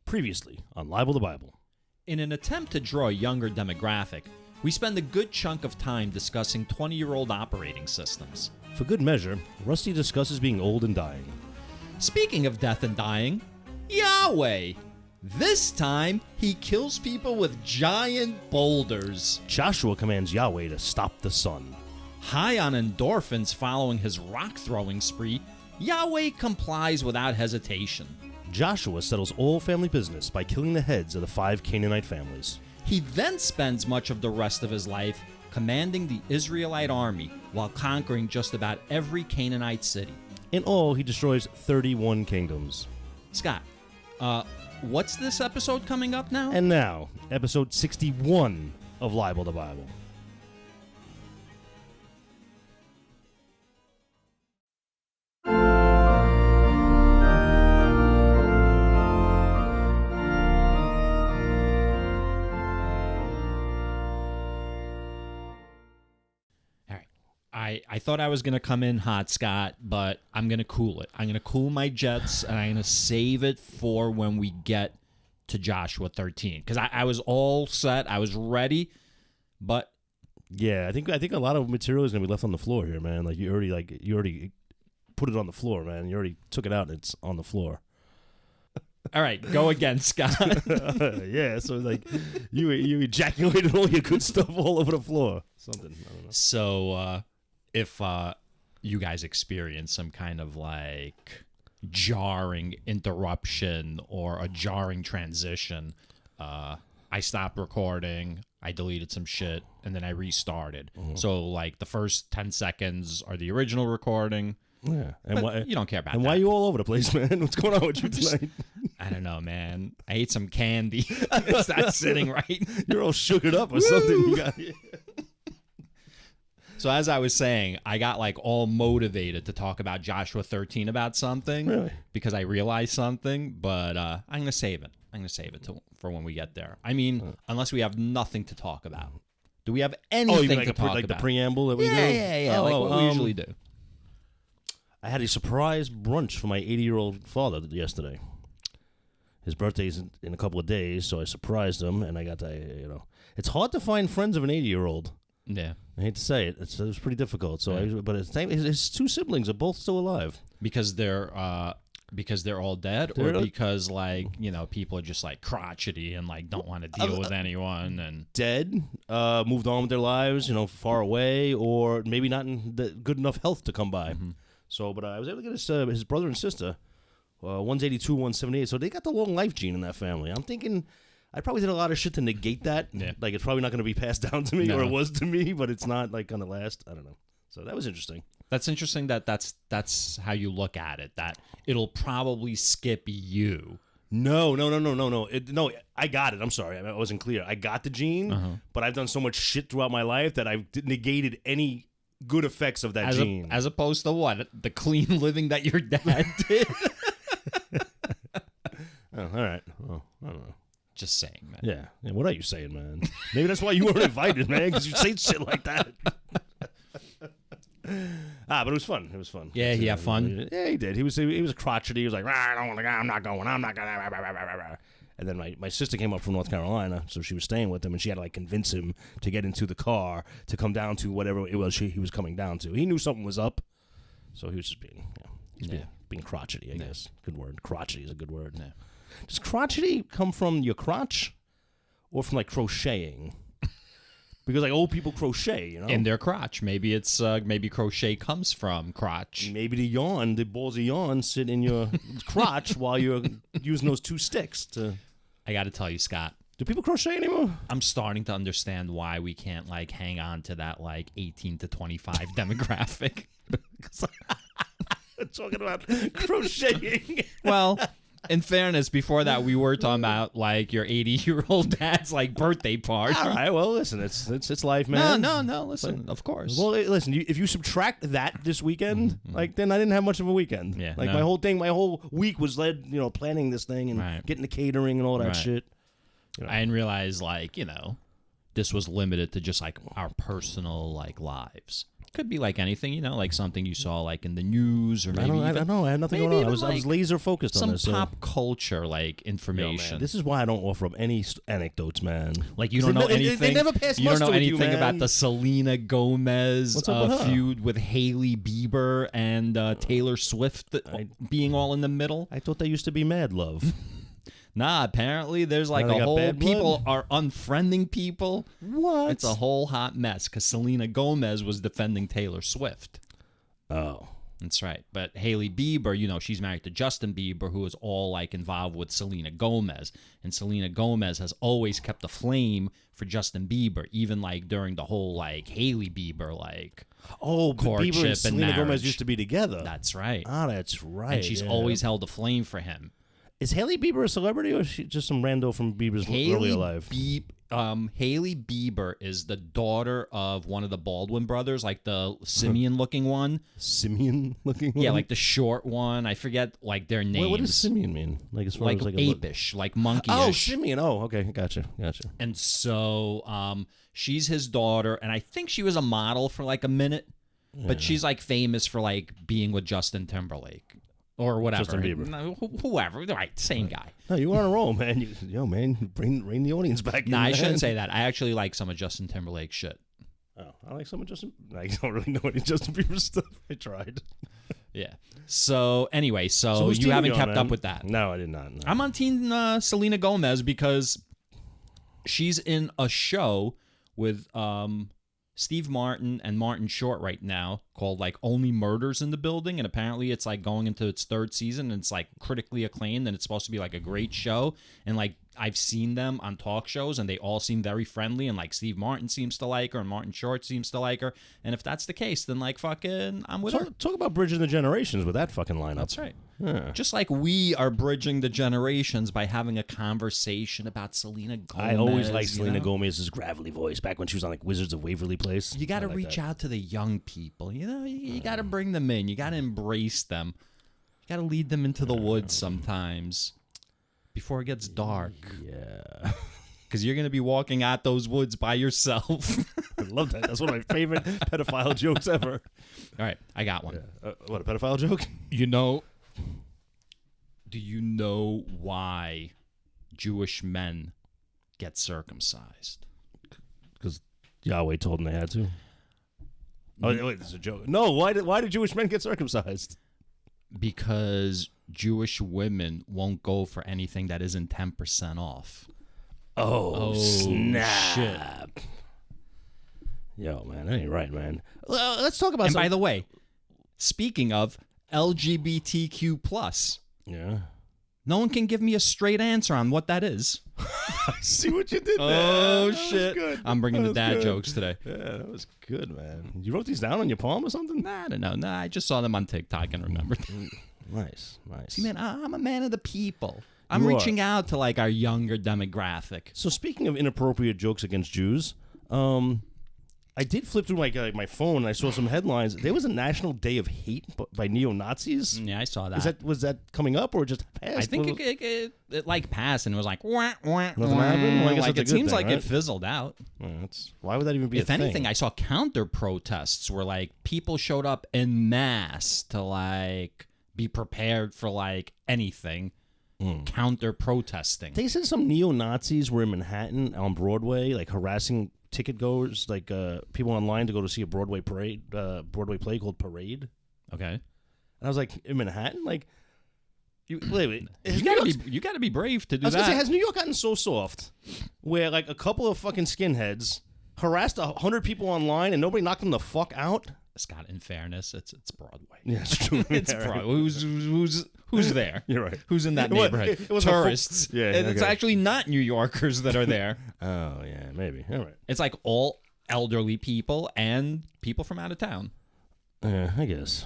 Previously on Libel the Bible. In an attempt to draw a younger demographic, we spend a good chunk of time discussing 20-year-old operating systems. For good measure, Rusty discusses being old and dying. Speaking of death and dying, Yahweh! This time, he kills people with giant boulders. Joshua commands Yahweh to stop the sun. High on endorphins following his rock-throwing spree, Yahweh complies without hesitation. Joshua settles all family business by killing the heads of the 5 Canaanite families. He then spends much of the rest of his life commanding the Israelite army while conquering just about every Canaanite city. In all, he destroys 31 kingdoms. Scott, what's this episode coming up now? And now, episode 61 of Libel the Bible. I thought I was going to come in hot, Scott, but I'm going to cool it. I'm going to cool my jets, and I'm going to save it for when we get to Joshua 13. Because I was all set. I was ready, but... Yeah, I think a lot of material is going to be left on the floor here, man. You already put it on the floor, man. You already took it out, and it's on the floor. All right, go again, Scott. Yeah, so you ejaculated all your good stuff all over the floor. Something, I don't know. So, if you guys experience some kind of jarring interruption or a jarring transition, I stopped recording, I deleted some shit, and then I restarted. Mm-hmm. So the first 10 seconds are the original recording. Yeah, and why, you don't care about and that. Why are you all over the place, man? What's going on with you tonight? I don't know, man. I ate some candy. It's not sitting right. You're all sugared up or something. You got. So as I was saying, I got all motivated to talk about Joshua 13 about something. Really? Because I realized something, but I'm going to save it. I'm going to save it for when we get there. I mean, unless we have nothing to talk about. Do we have anything to talk about? The preamble that we do? Yeah. What we usually do. I had a surprise brunch for my 80-year-old father yesterday. His birthday's in a couple of days, so I surprised him, and I got to, it's hard to find friends of an 80-year-old. Yeah. I hate to say it. It was pretty difficult. So, but his 2 siblings are both still alive. Because they're all dead, or because people are just crotchety and don't want to deal with anyone and dead, moved on with their lives, far away, or maybe not in good enough health to come by. Mm-hmm. So, but I was able to get his brother and sister. One's 82, one's 78. So they got the long life gene in that family. I'm thinking I probably did a lot of shit to negate that. Yeah. It's probably not going to be passed down to me, or it was to me, but it's not going to last. I don't know. So that was interesting. That's interesting that's how you look at it, that it'll probably skip you. No. I got it. I'm sorry. I wasn't clear. I got the gene, but I've done so much shit throughout my life that I've negated any good effects of that gene. As opposed to what? The clean living that your dad did? Oh, all right. Well, I don't know. Just saying, man. Yeah. What are you saying, man? Maybe that's why you weren't invited, man, because you say shit like that. But it was fun. Yeah, he had fun. Yeah, he did. He was crotchety. He was like, I don't want to go. I'm not going. I'm not going. And then my sister came up from North Carolina, so she was staying with him, and she had to convince him to get into the car to come down to whatever it was he was coming down to. He knew something was up, so he was just being crotchety, I guess. Good word. Crotchety is a good word. Yeah. Does crotchety come from your crotch or from crocheting? Because old people crochet, In their crotch. Maybe it's maybe crochet comes from crotch. Maybe the balls of yarn sit in your crotch while you're using those 2 sticks to... I got to tell you, Scott. Do people crochet anymore? I'm starting to understand why we can't hang on to that 18 to 25 demographic. Talking about crocheting. Well, in fairness, before that, we were talking about your 80-year-old dad's birthday party. All right, well, listen, it's life, man. No, listen, of course. Well, listen, if you subtract that this weekend, then I didn't have much of a weekend. Yeah, my whole week was led, planning this thing and getting the catering and all that shit. I didn't realize, this was limited to just our personal lives. could be like anything, you know, like something you saw like in the news or maybe I don't know. I had nothing going on. I was laser focused on this. Some pop culture like information. Yo, man, this is why I don't offer up any anecdotes, man. Like you don't know anything. They never pass you don't know anything you, about the Selena Gomez feud with Hailey Bieber and Taylor Swift being all in the middle. I thought they used to be mad love. Nah, apparently there's like a whole people are unfriending people. What? It's a whole hot mess because Selena Gomez was defending Taylor Swift. Oh. That's right. But Hailey Bieber, you know, she's married to Justin Bieber, who is all like involved with Selena Gomez. And Selena Gomez has always kept a flame for Justin Bieber, even like during the whole like Hailey Bieber like courtship Bieber and Selena marriage. Gomez used to be together. That's right. Ah, that's right. And she's always held a flame for him. Is Hailey Bieber a celebrity, or is she just some rando from Bieber's earlier life? Hailey Bieber is the daughter of one of the Baldwin brothers, like the simian-looking one. Simian-looking one? Yeah, like the short one. I forget like their names. What does simian mean? Like as far as like apish, like monkey-ish. Oh, simian. Oh, okay, gotcha. And so, she's his daughter, and I think she was a model for like a minute, but she's like famous for like being with Justin Timberlake. Or whatever. Justin Bieber. Whoever. Right, same guy. No, you were on a roll, man. Rein the audience back in. Nah, I shouldn't say that. I actually like some of Justin Timberlake's shit. Oh, I like some of Justin... I don't really know any Justin Bieber stuff. I tried. Yeah. So, anyway, so you haven't kept up with that. No, I did not. No. I'm on Team Selena Gomez because she's in a show with Steve Martin and Martin Short right now called like Only Murders in the Building, and apparently it's like going into its third season and it's like critically acclaimed and it's supposed to be like a great show. And like I've seen them on talk shows and they all seem very friendly, and like Steve Martin seems to like her and Martin Short seems to like her, and if that's the case then like fucking I'm with her. Talk about bridging the generations with that fucking lineup. That's right. Yeah. Just like we are bridging the generations by having a conversation about Selena Gomez. I always liked Selena Gomez's gravelly voice back when she was on like Wizards of Waverly Place. You got to reach out to the young people. You know, you got to bring them in. You got to embrace them. You got to lead them into the woods sometimes before it gets dark. Yeah. Because you're going to be walking out those woods by yourself. I love that. That's one of my favorite pedophile jokes ever. All right, I got one. Yeah. What, a pedophile joke? Do you know why Jewish men get circumcised? Because Yahweh told them they had to. Oh, wait, this is a joke. No, why did Jewish men get circumcised? Because Jewish women won't go for anything that isn't 10% off. Oh snap. Shit. Yo, man, that ain't right, man. Well, let's talk about And by the way, speaking of LGBTQ+, yeah, no one can give me a straight answer on what that is. I see what you did there. Oh, that shit. Good. I'm bringing the dad jokes today. Yeah, that was good, man. You wrote these down on your palm or something? Nah, I don't know. Nah, I just saw them on TikTok and remembered. Nice. See, man, I'm a man of the people. I'm reaching out to like our younger demographic. So speaking of inappropriate jokes against Jews, I did flip through my phone and I saw some headlines. There was a National Day of Hate by neo-Nazis. Yeah, I saw that. Was that coming up or just passed? I think it like passed and it was like wah, wah, nothing happened. Well, I guess like that's it a good seems thing, like right? it fizzled out. Well, why would that even be? If anything, I saw counter protests where like people showed up en masse to like be prepared for like anything. Counter protesting. They said some neo-Nazis were in Manhattan on Broadway, like harassing ticket goers, like people online to go to see a Broadway play called Parade. Okay. And I was like, in Manhattan, like, you gotta be brave to do that. I was gonna say, has New York gotten so soft where like a couple of fucking skinheads harassed 100 people online and nobody knocked them the fuck out? Scott, in fairness, it's Broadway. Yeah, it's true. It's Broadway. Who's there? You're right. Who's in that neighborhood? It was tourists. Yeah, It's actually not New Yorkers that are there. Oh yeah, maybe. All right. It's like all elderly people and people from out of town. Yeah, I guess.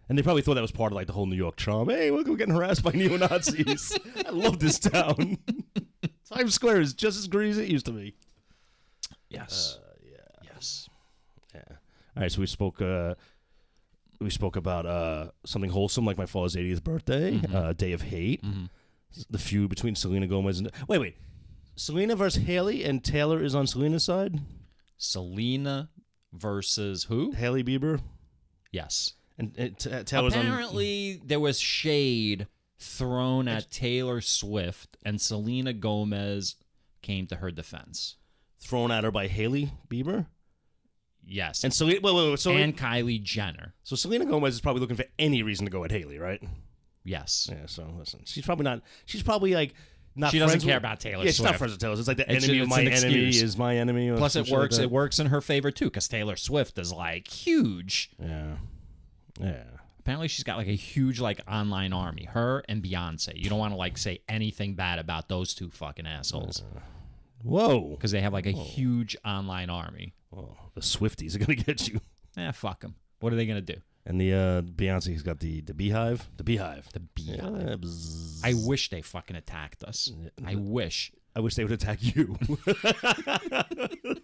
And they probably thought that was part of like the whole New York charm. Hey, look, we're getting harassed by neo-Nazis. I love this town. Times Square is just as great as it used to be. Yes. Yes. Yeah. All right, so we spoke about something wholesome like my father's 80th birthday, Day of Hate, the feud between Selena Gomez and... Wait. Selena versus Hailey and Taylor is on Selena's side? Selena versus who? Haley Bieber. Yes. And Taylor's apparently there was shade thrown at Taylor Swift, and Selena Gomez came to her defense. Thrown at her by Haley Bieber. Yes. And so and Kylie Jenner. So Selena Gomez is probably looking for any reason to go at Haley, right? Yes. Yeah. So listen, she's probably like. Not she doesn't care about Taylor Swift. She's not friends with Taylor. It's like the enemy of my enemy is my enemy. Plus, it works. It works in her favor too, because Taylor Swift is like huge. Yeah, yeah. Apparently, she's got like a huge like online army. Her and Beyonce. You don't want to like say anything bad about those two fucking assholes. Whoa, because they have like a huge online army. Whoa. The Swifties are gonna get you. Fuck them. What are they gonna do? And the Beyonce's got the beehive. The beehive. The beehive. Yeah, I wish they fucking attacked us. I wish. I wish they would attack you.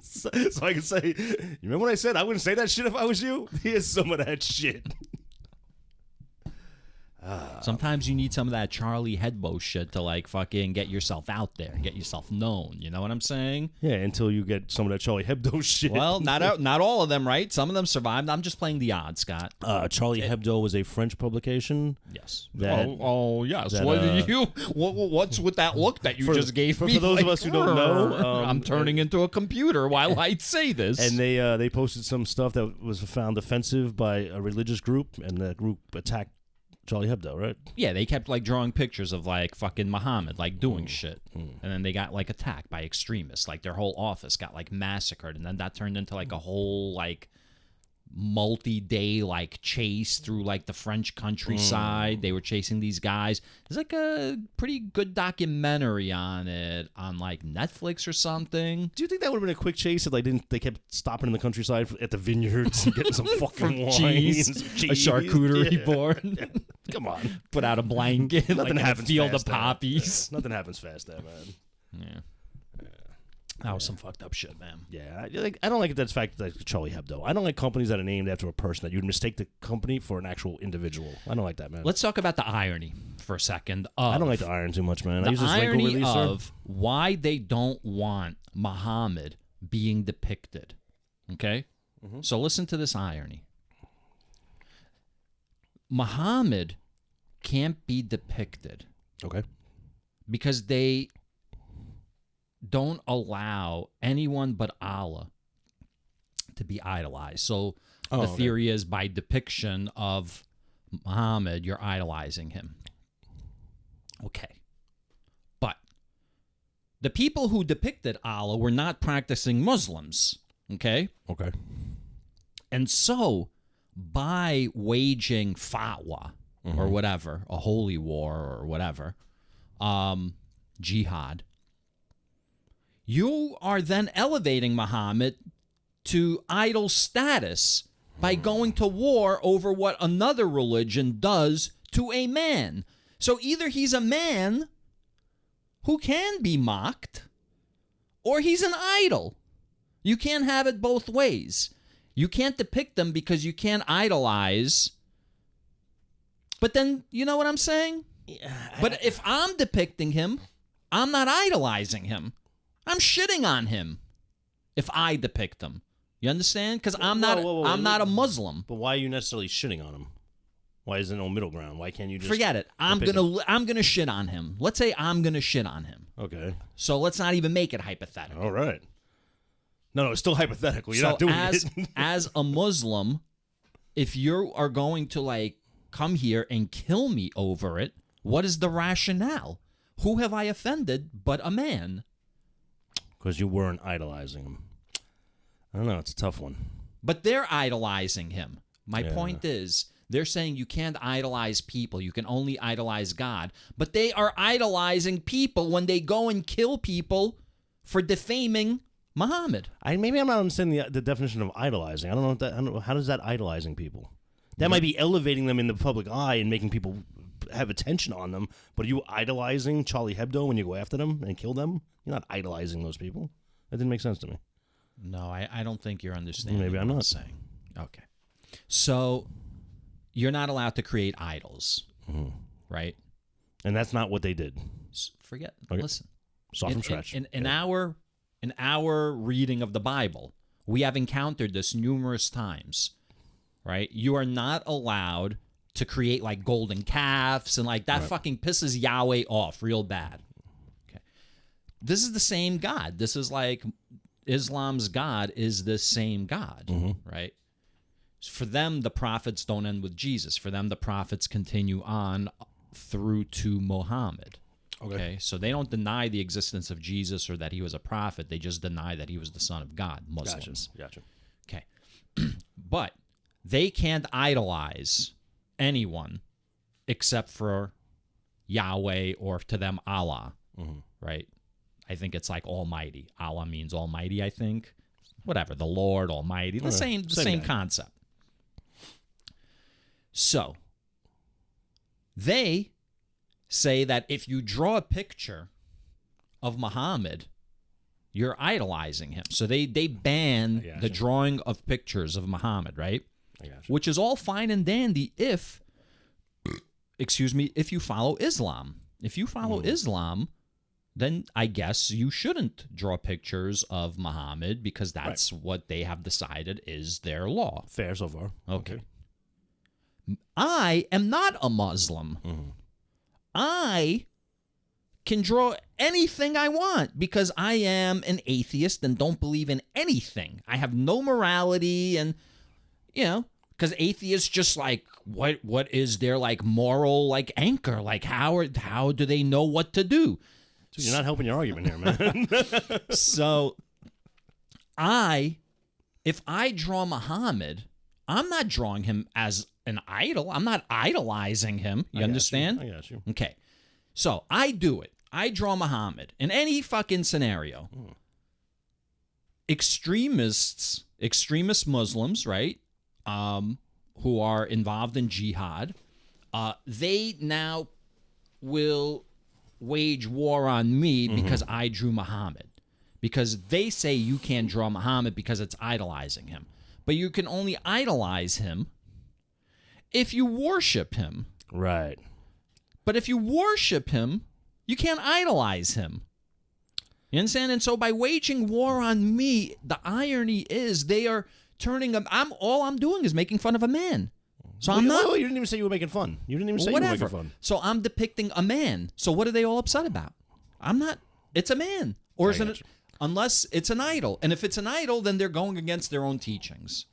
so I can say, you remember when I said I wouldn't say that shit if I was you? Here's some of that shit. Sometimes you need some of that Charlie Hebdo shit to like fucking get yourself out there, get yourself known. You know what I'm saying? Yeah, until you get some of that Charlie Hebdo shit. Well, not all of them, right? Some of them survived. I'm just playing the odds, Scott. Charlie Hebdo was a French publication. Yes. Yes. What's with that look that you just gave me? For those of us who don't know, I'm turning into a computer while I say this. And they posted some stuff that was found offensive by a religious group, and the group attacked Charlie Hebdo, right? Yeah, they kept like drawing pictures of like fucking Muhammad like doing shit. And then they got like attacked by extremists. Like their whole office got like massacred, and then that turned into like a whole like multi-day like chase through like the French countryside. They were chasing these guys. There's like a pretty good documentary on it on like Netflix or something. Do you think that would have been a quick chase if they kept stopping in the countryside at the vineyards and getting some fucking wine, cheese, a charcuterie board? Come on, put out a blanket, nothing like happens. Field of There. poppies. Nothing happens fast there, man. Yeah. That was some fucked up shit, man. Yeah, I don't like that fact that Charlie Hebdo. I don't like companies that are named after a person that you'd mistake the company for an actual individual. I don't like that, man. Let's talk about the irony for a second. I don't like the iron too much, man. The I use this irony wrinkle releaser. of why they don't want Muhammad being depicted. Okay? Mm-hmm. So listen to this irony. Muhammad can't be depicted. Okay. Because they don't allow anyone but Allah to be idolized. So the theory is by depiction of Muhammad, you're idolizing him. Okay. But the people who depicted Allah were not practicing Muslims. Okay? Okay. And so by waging fatwa or whatever, a holy war or whatever, jihad, you are then elevating Muhammad to idol status by going to war over what another religion does to a man. So either he's a man who can be mocked, or he's an idol. You can't have it both ways. You can't depict them because you can't idolize. But then, you know what I'm saying? Yeah, but if I'm depicting him, I'm not idolizing him. I'm shitting on him if I depict him. You understand? Because I'm not a Muslim. But why are you necessarily shitting on him? Why is there no middle ground? Why can't you just forget it? I'm gonna shit on him. Let's say I'm gonna shit on him. Okay. So let's not even make it hypothetical. All right. No, it's still hypothetical. You're not doing it. As a Muslim, if you are going to like come here and kill me over it, what is the rationale? Who have I offended but a man? Because you weren't idolizing him. I don't know. It's a tough one. But they're idolizing him. My point is, they're saying you can't idolize people. You can only idolize God. But they are idolizing people when they go and kill people for defaming Muhammad. Maybe I'm not understanding the definition of idolizing. I don't know how does that idolizing people? That might be elevating them in the public eye and making people have attention on them. But are you idolizing Charlie Hebdo when you go after them and kill them? You're not idolizing those people. That didn't make sense to me. No, I don't think you're understanding. Maybe I'm not saying. Okay, so you're not allowed to create idols, right? And that's not what they did. Forget. Okay. Listen, Start from scratch. In our reading of the Bible, We have encountered this numerous times, right? You are not allowed to create like golden calves and like that fucking pisses Yahweh off real bad. Okay. This is the same God. This is like Islam's God is the same God, right? For them, the prophets don't end with Jesus. For them, the prophets continue on through to Muhammad. Okay. So they don't deny the existence of Jesus or that he was a prophet. They just deny that he was the son of God, Muslims. Gotcha. Okay. But they can't idolize anyone except for Yahweh or to them Allah, right? I think it's like Almighty. Allah means Almighty, I think. Whatever, the Lord Almighty. The same concept. So, they say that if you draw a picture of Muhammad, you're idolizing him. So they ban the drawing of pictures of Muhammad, right? Which is all fine and dandy if you follow Islam. If you follow Islam, then I guess you shouldn't draw pictures of Muhammad because that's what they have decided is their law. Fair so far. Okay. I am not a Muslim. I can draw anything I want because I am an atheist and don't believe in anything. I have no morality and, because atheists just like, what is their like moral like anchor? Like how do they know what to do? Dude, you're not helping your argument here, man. So if I draw Muhammad, I'm not drawing him as an idol. I'm not idolizing him. You understand? I got you. Okay. So I do it. I draw Muhammad in any fucking scenario. Extremist Muslims, right? Who are involved in jihad, they now will wage war on me because I drew Muhammad. Because they say you can't draw Muhammad because it's idolizing him. But you can only idolize him if you worship him. Right. But if you worship him, you can't idolize him. You understand? And so by waging war on me, the irony is they are turning him. All I'm doing is making fun of a man. So I'm not. You didn't even say you were making fun. You didn't even say you were making fun. So I'm depicting a man. So what are they all upset about? I'm not. It's a man, or is it? Unless it's an idol, and if it's an idol, then they're going against their own teachings.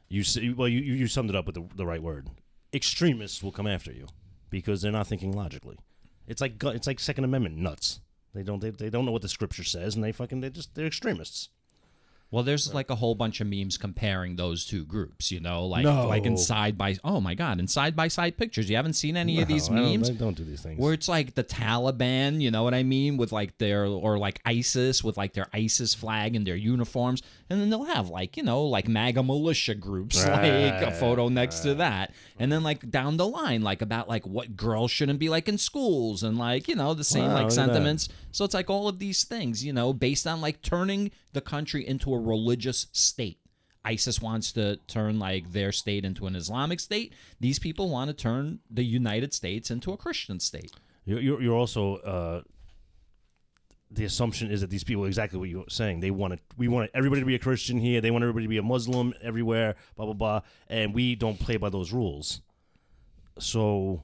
You summed it up with the right word. Extremists will come after you because they're not thinking logically. It's like Second Amendment nuts. They don't know what the scripture says, and they're extremists. Well, there's like a whole bunch of memes comparing those two groups, like in side by side pictures. You haven't seen any of these memes? I don't do these things. Where it's like the Taliban, you know what I mean, with like or like ISIS with like their ISIS flag and their uniforms, and then they'll have like MAGA militia groups, like a photo next to that, and then like down the line, like about like what girls shouldn't be like in schools, and like the same like sentiments. So it's like all of these things, based on like turning the country into a religious state. ISIS wants to turn like their state into an Islamic state. These people want to turn the United States into a Christian state. You're also the assumption is that these people, exactly what you're saying, we want everybody to be a Christian here. They want everybody to be a Muslim everywhere. Blah blah blah, and we don't play by those rules. So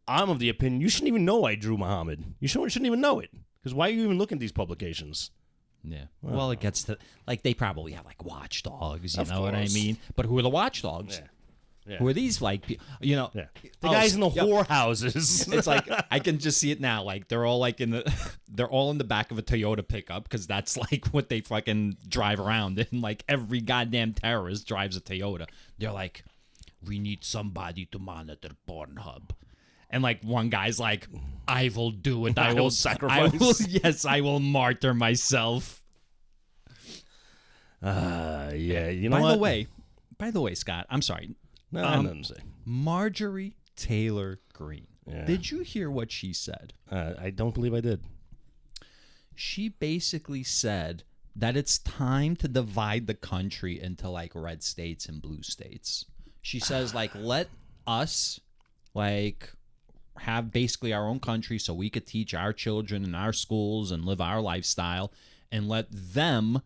I'm of the opinion you shouldn't even know I drew Muhammad. You shouldn't even know it because why are you even looking at these publications? Yeah. Well, it gets to like they probably have like watchdogs, you know what I mean? But who are the watchdogs? Yeah. Who are these like The guys in the whorehouses. It's like I can just see it now. Like they're all like in the back of a Toyota pickup because that's like what they fucking drive around in. Like every goddamn terrorist drives a Toyota. They're like, we need somebody to monitor Pornhub. And like one guy's like, I will do it. I will sacrifice. I will martyr myself. Yeah. You know what? By the way, Scott, I'm sorry. No, I didn't say. Marjorie Taylor Greene. Yeah. Did you hear what she said? I don't believe I did. She basically said that it's time to divide the country into like red states and blue states. She says like, let us like have basically our own country so we could teach our children in our schools and live our lifestyle, and let them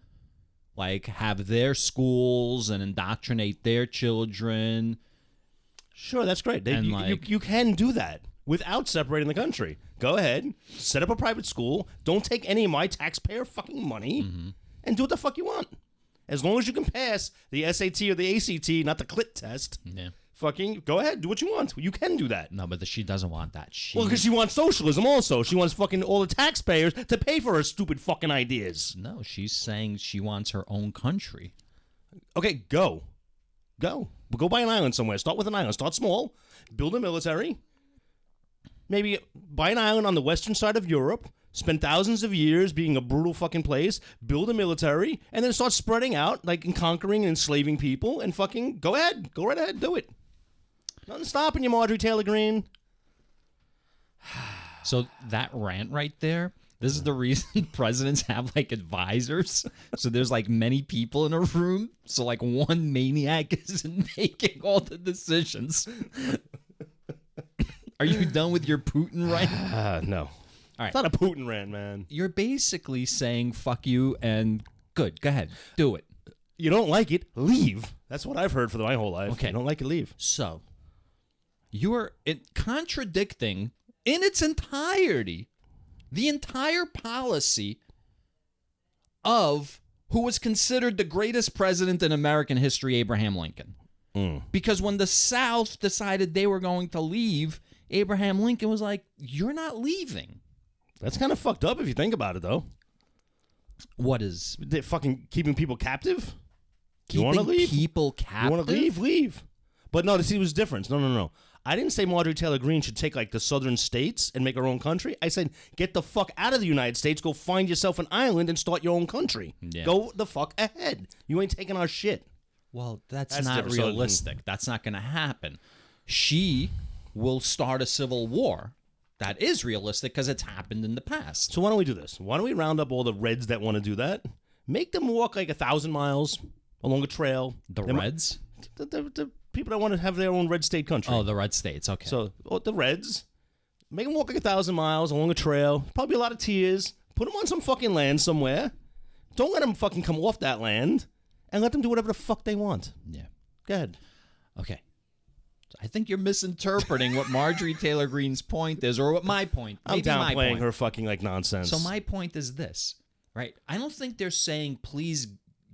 like have their schools and indoctrinate their children. Sure, that's great. And, You can do that without separating the country. Go ahead, set up a private school. Don't take any of my taxpayer fucking money, and do what the fuck you want. As long as you can pass the SAT or the ACT, not the clit test. Yeah. Fucking go ahead, do what you want. You can do that. No, but she doesn't want that. Well, because she wants socialism also. She wants fucking all the taxpayers to pay for her stupid fucking ideas. No, she's saying she wants her own country. Okay, go. We'll go buy an island somewhere. Start with an island. Start small. Build a military. Maybe buy an island on the western side of Europe. Spend thousands of years being a brutal fucking place. Build a military. And then start spreading out, like, and conquering and enslaving people. And fucking go ahead. Go right ahead. Do it. Nothing stopping you, Marjorie Taylor Greene. So that rant right there, this is the reason presidents have like advisors. So there's like many people in a room. So like one maniac isn't making all the decisions. Are you done with your Putin rant? No. All right. It's not a Putin rant, man. You're basically saying fuck you and good. Go ahead. Do it. You don't like it, leave. That's what I've heard for my whole life. Okay. You don't like it, leave. So you're contradicting in its entirety the entire policy of who was considered the greatest president in American history, Abraham Lincoln. Because when the South decided they were going to leave, Abraham Lincoln was like, you're not leaving. That's kind of fucked up if you think about it, though. What is? They're fucking keeping people captive? You Keeping want to leave? people captive? You want to leave? Leave. But no, see, it was different. No. I didn't say Marjorie Taylor Greene should take, like, the southern states and make her own country. I said, get the fuck out of the United States, go find yourself an island and start your own country. Yeah. Go the fuck ahead. You ain't taking our shit. Well, that's That's not different. So- realistic. That's not going to happen. She will start a civil war. That is realistic because it's happened in the past. So why don't we do this? Why don't we round up all the Reds that want to do that? Make them walk like 1,000 miles along a trail. The They might- Reds? The people that want to have their own red state country. Oh, the red states. Okay. So the Reds, make them walk like 1,000 miles along a trail. Probably a lot of tears. Put them on some fucking land somewhere. Don't let them fucking come off that land, and let them do whatever the fuck they want. Yeah. Go ahead. Okay. I think you're misinterpreting what Marjorie Taylor Greene's point is, or what my point. I'm Maybe my downplaying point. her fucking like nonsense. So my point is this, right? I don't think they're saying, please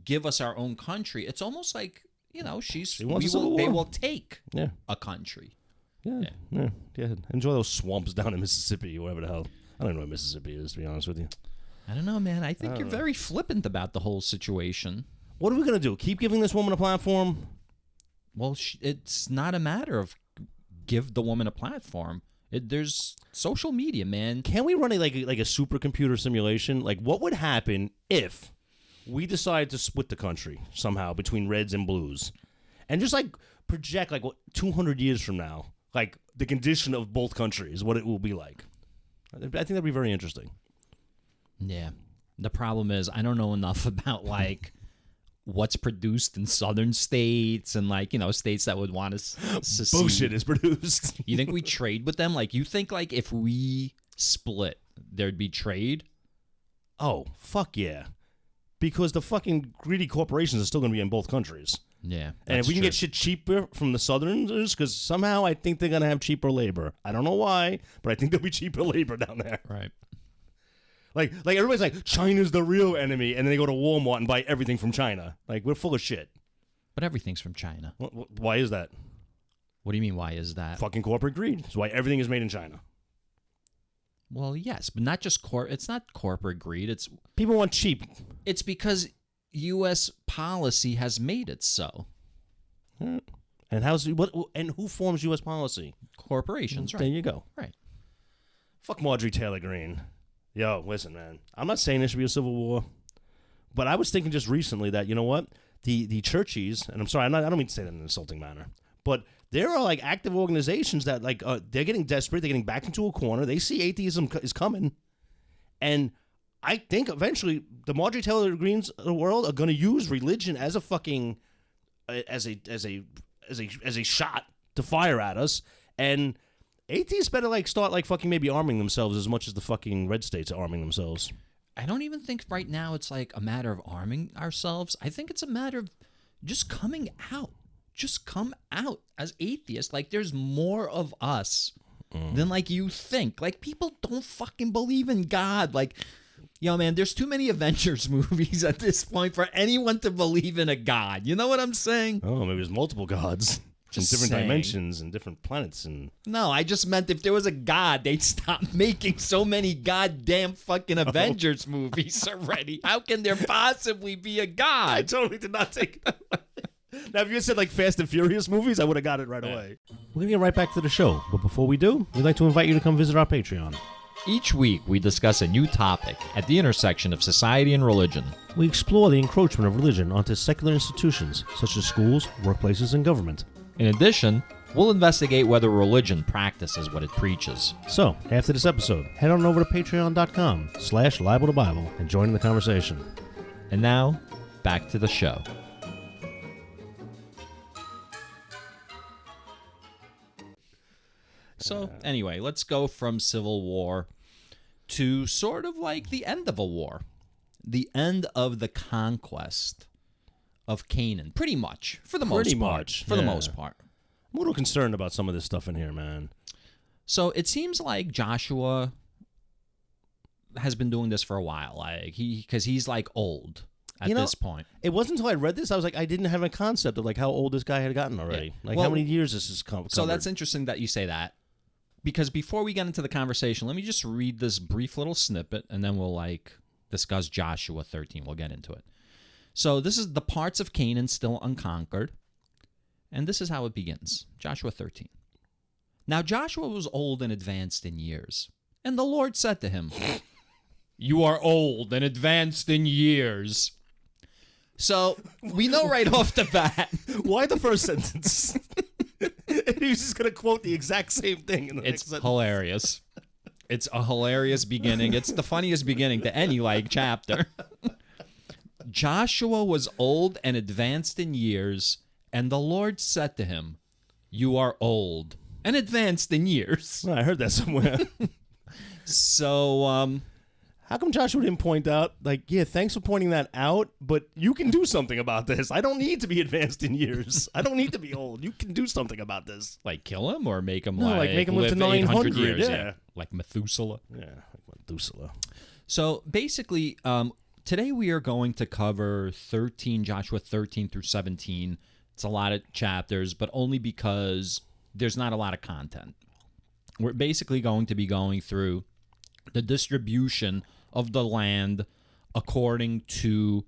give us our own country. It's almost like, you know, She wants a civil they war. will take Yeah. a country. Yeah. Enjoy those swamps down in Mississippi or whatever the hell. I don't know what Mississippi is, to be honest with you. I don't know, man. I think you're very flippant about the whole situation. What are we gonna do? Keep giving this woman a platform? Well, it's not a matter of give the woman a platform. There's social media, man. Can we run like a supercomputer simulation? Like, what would happen if we decided to split the country somehow between Reds and Blues, and just like project like what 200 years from now, like the condition of both countries, what it will be like? I think that'd be very interesting. Yeah. The problem is I don't know enough about like what's produced in southern states and like, you know, states that would want to secede. Bullshit is produced. You think we trade with them? Like, you think like if we split, there'd be trade? Oh, fuck yeah. Because the fucking greedy corporations are still going to be in both countries. Yeah. And if we can get shit cheaper from the Southerners, because somehow I think they're going to have cheaper labor. I don't know why, but I think there'll be cheaper labor down there. Right. Like everybody's like, China's the real enemy, and then they go to Walmart and buy everything from China. Like, we're full of shit. But everything's from China. Why is that? What do you mean, why is that? Fucking corporate greed. That's why everything is made in China. Well, yes, but not just it's not corporate greed. People want cheap. It's because U.S. policy has made it so. And who forms U.S. policy? Corporations, right? There you go. Right. Fuck Marjorie Taylor Greene. Yo, listen, man. I'm not saying there should be a civil war, but I was thinking just recently that, you know what? The churchies, and I'm sorry, I don't mean to say that in an insulting manner, but there are like active organizations that like they're getting desperate, they're getting backed into a corner. They see atheism is coming, and I think eventually the Marjorie Taylor Greenes of the world are going to use religion as a fucking as a shot to fire at us, and atheists better like start like fucking maybe arming themselves as much as the fucking red states are arming themselves. I don't even think right now it's like a matter of arming ourselves. I think it's a matter of just coming out. Just come out as atheists. Like, there's more of us than, like, you think. Like, people don't fucking believe in God. Like, yo, man, there's too many Avengers movies at this point for anyone to believe in a God. You know what I'm saying? Oh, maybe there's multiple gods. Just in different saying. dimensions and different planets. And No, I just meant if there was a God, they'd stop making so many goddamn fucking Avengers movies already. How can there possibly be a I God? totally did not take it that way. Now, if you had said like Fast and Furious movies, I would have got it right away. We're going to get right back to the show. But before we do, we'd like to invite you to come visit our Patreon. Each week, we discuss a new topic at the intersection of society and religion. We explore the encroachment of religion onto secular institutions, such as schools, workplaces, and government. In addition, we'll investigate whether religion practices what it preaches. So, after this episode, head on over to patreon.com/Libel to Bible and join in the conversation. And now, back to the show. So, anyway, let's go from civil war to sort of like the end of a war. The end of the conquest of Canaan, pretty much, for the most part. For the most part. I'm a little concerned about some of this stuff in here, man. So it seems like Joshua has been doing this for a while, like because he's like old at this point. It wasn't until I read this I was like, I didn't have a concept of like how old this guy had gotten already. Yeah. Like Well, how many years this has come. So that's interesting that you say that, because before we get into the conversation, let me just read this brief little snippet, and then we'll like discuss Joshua 13. We'll get into it. So this is the parts of Canaan still unconquered. And this is how it begins. Joshua 13. Now Joshua was old and advanced in years. And the Lord said to him, "You are old and advanced in years." So we know right off the bat. Why the first sentence? And he's just going to quote the exact same thing in the next It's sentence. hilarious. It's a hilarious beginning. It's the funniest beginning to any like chapter. Joshua was old and advanced in years, and the Lord said to him, "You are old and advanced in years." Well, I heard that somewhere. So, How come Joshua didn't point out, like, yeah, thanks for pointing that out, but you can do something about this. I don't need to be advanced in years. I don't need to be old. You can do something about this. like kill him or make him No, like, make him live to 900, years? yeah. Like Methuselah. Yeah, like Methuselah. So basically, today we are going to cover Joshua 13 through 17. It's a lot of chapters, but only because there's not a lot of content. We're basically going to be going through the distribution of the land according to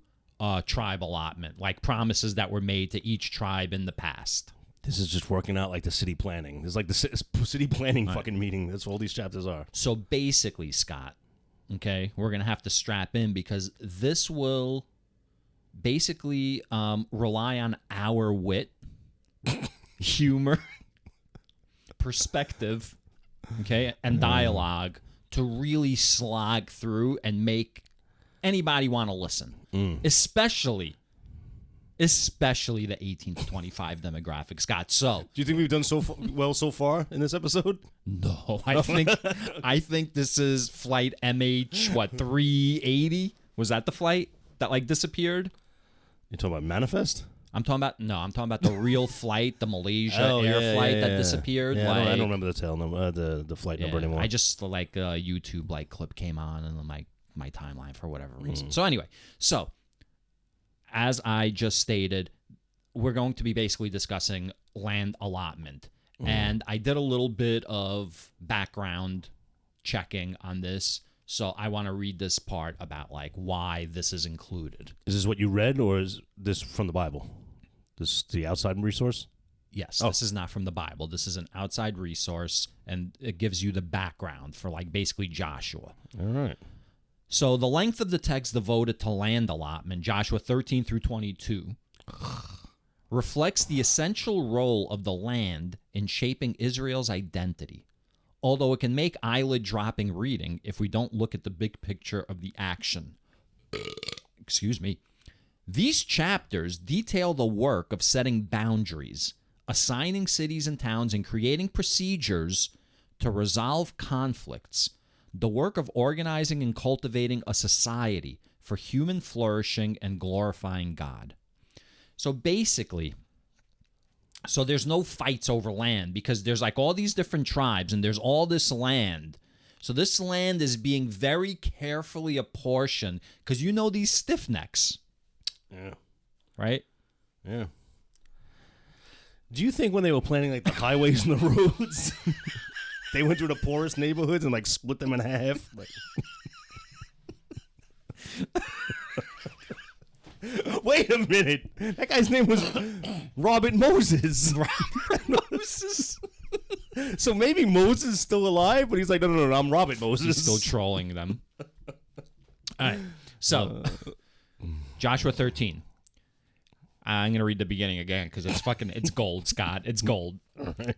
tribe allotment, like promises that were made to each tribe in the past. This is just working out like the city planning. This is like the city planning fucking meeting. That's what all these chapters are. So basically, Scott, okay, we're going to have to strap in because this will basically rely on our wit, humor, perspective, okay, and dialogue to really slog through and make anybody want to listen, especially the 18 to 25 demographic, Scott. So, Do you think we've done well so far in this episode? no, I think this is flight MH 380. Was that the flight that like disappeared? You talking about Manifest? I'm talking about the real flight, the Malaysia air flight that disappeared. Yeah, like, I don't remember the tail number, the flight number anymore. I just like a YouTube like clip came on and my timeline for whatever reason. So anyway, as I just stated, we're going to be basically discussing land allotment. And I did a little bit of background checking on this. So I want to read this part about like why this is included. Is this what you read, or is this from the Bible? This the outside resource? Yes, this is not from the Bible. This is an outside resource, and it gives you the background for like basically Joshua. All right. So the length of the text devoted to land allotment, Joshua 13 through 22, reflects the essential role of the land in shaping Israel's identity. Although it can make eyelid-dropping reading if we don't look at the big picture of the action. Excuse me. These chapters detail the work of setting boundaries, assigning cities and towns, and creating procedures to resolve conflicts, the work of organizing and cultivating a society for human flourishing and glorifying God. So basically, there's no fights over land because there's like all these different tribes and there's all this land. So this land is being very carefully apportioned because you know these stiff necks. Yeah. Right? Yeah. Do you think when they were planning like the highways and the roads, they went through the poorest neighborhoods and like split them in half? Like... Wait a minute. That guy's name was Robert Moses. Robert Moses. So maybe Moses is still alive, but he's like, no, I'm Robert Moses. He's still trolling them. All right. So, Joshua 13. I'm going to read the beginning again because it's gold, Scott. It's gold. All right.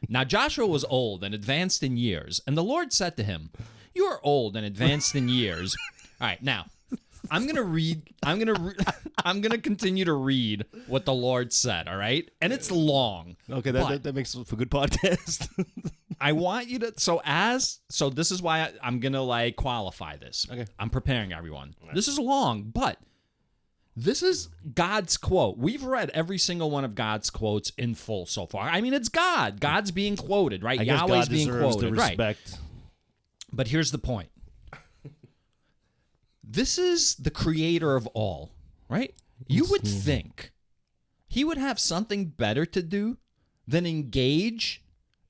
Now Joshua was old and advanced in years, and the Lord said to him, "You are old and advanced in years." All right, now I'm going to continue to read what the Lord said, all right? And it's long. Okay, that makes for a good podcast. I want you to so this is why I'm going to like qualify this. Okay. I'm preparing everyone. Right. This is long, but this is God's quote. We've read every single one of God's quotes in full so far. I mean, it's God. God's being quoted, right? I guess Yahweh's God being deserves quoted, the respect. right? But here's the point. This is the creator of all, right? You would think he would have something better to do than engage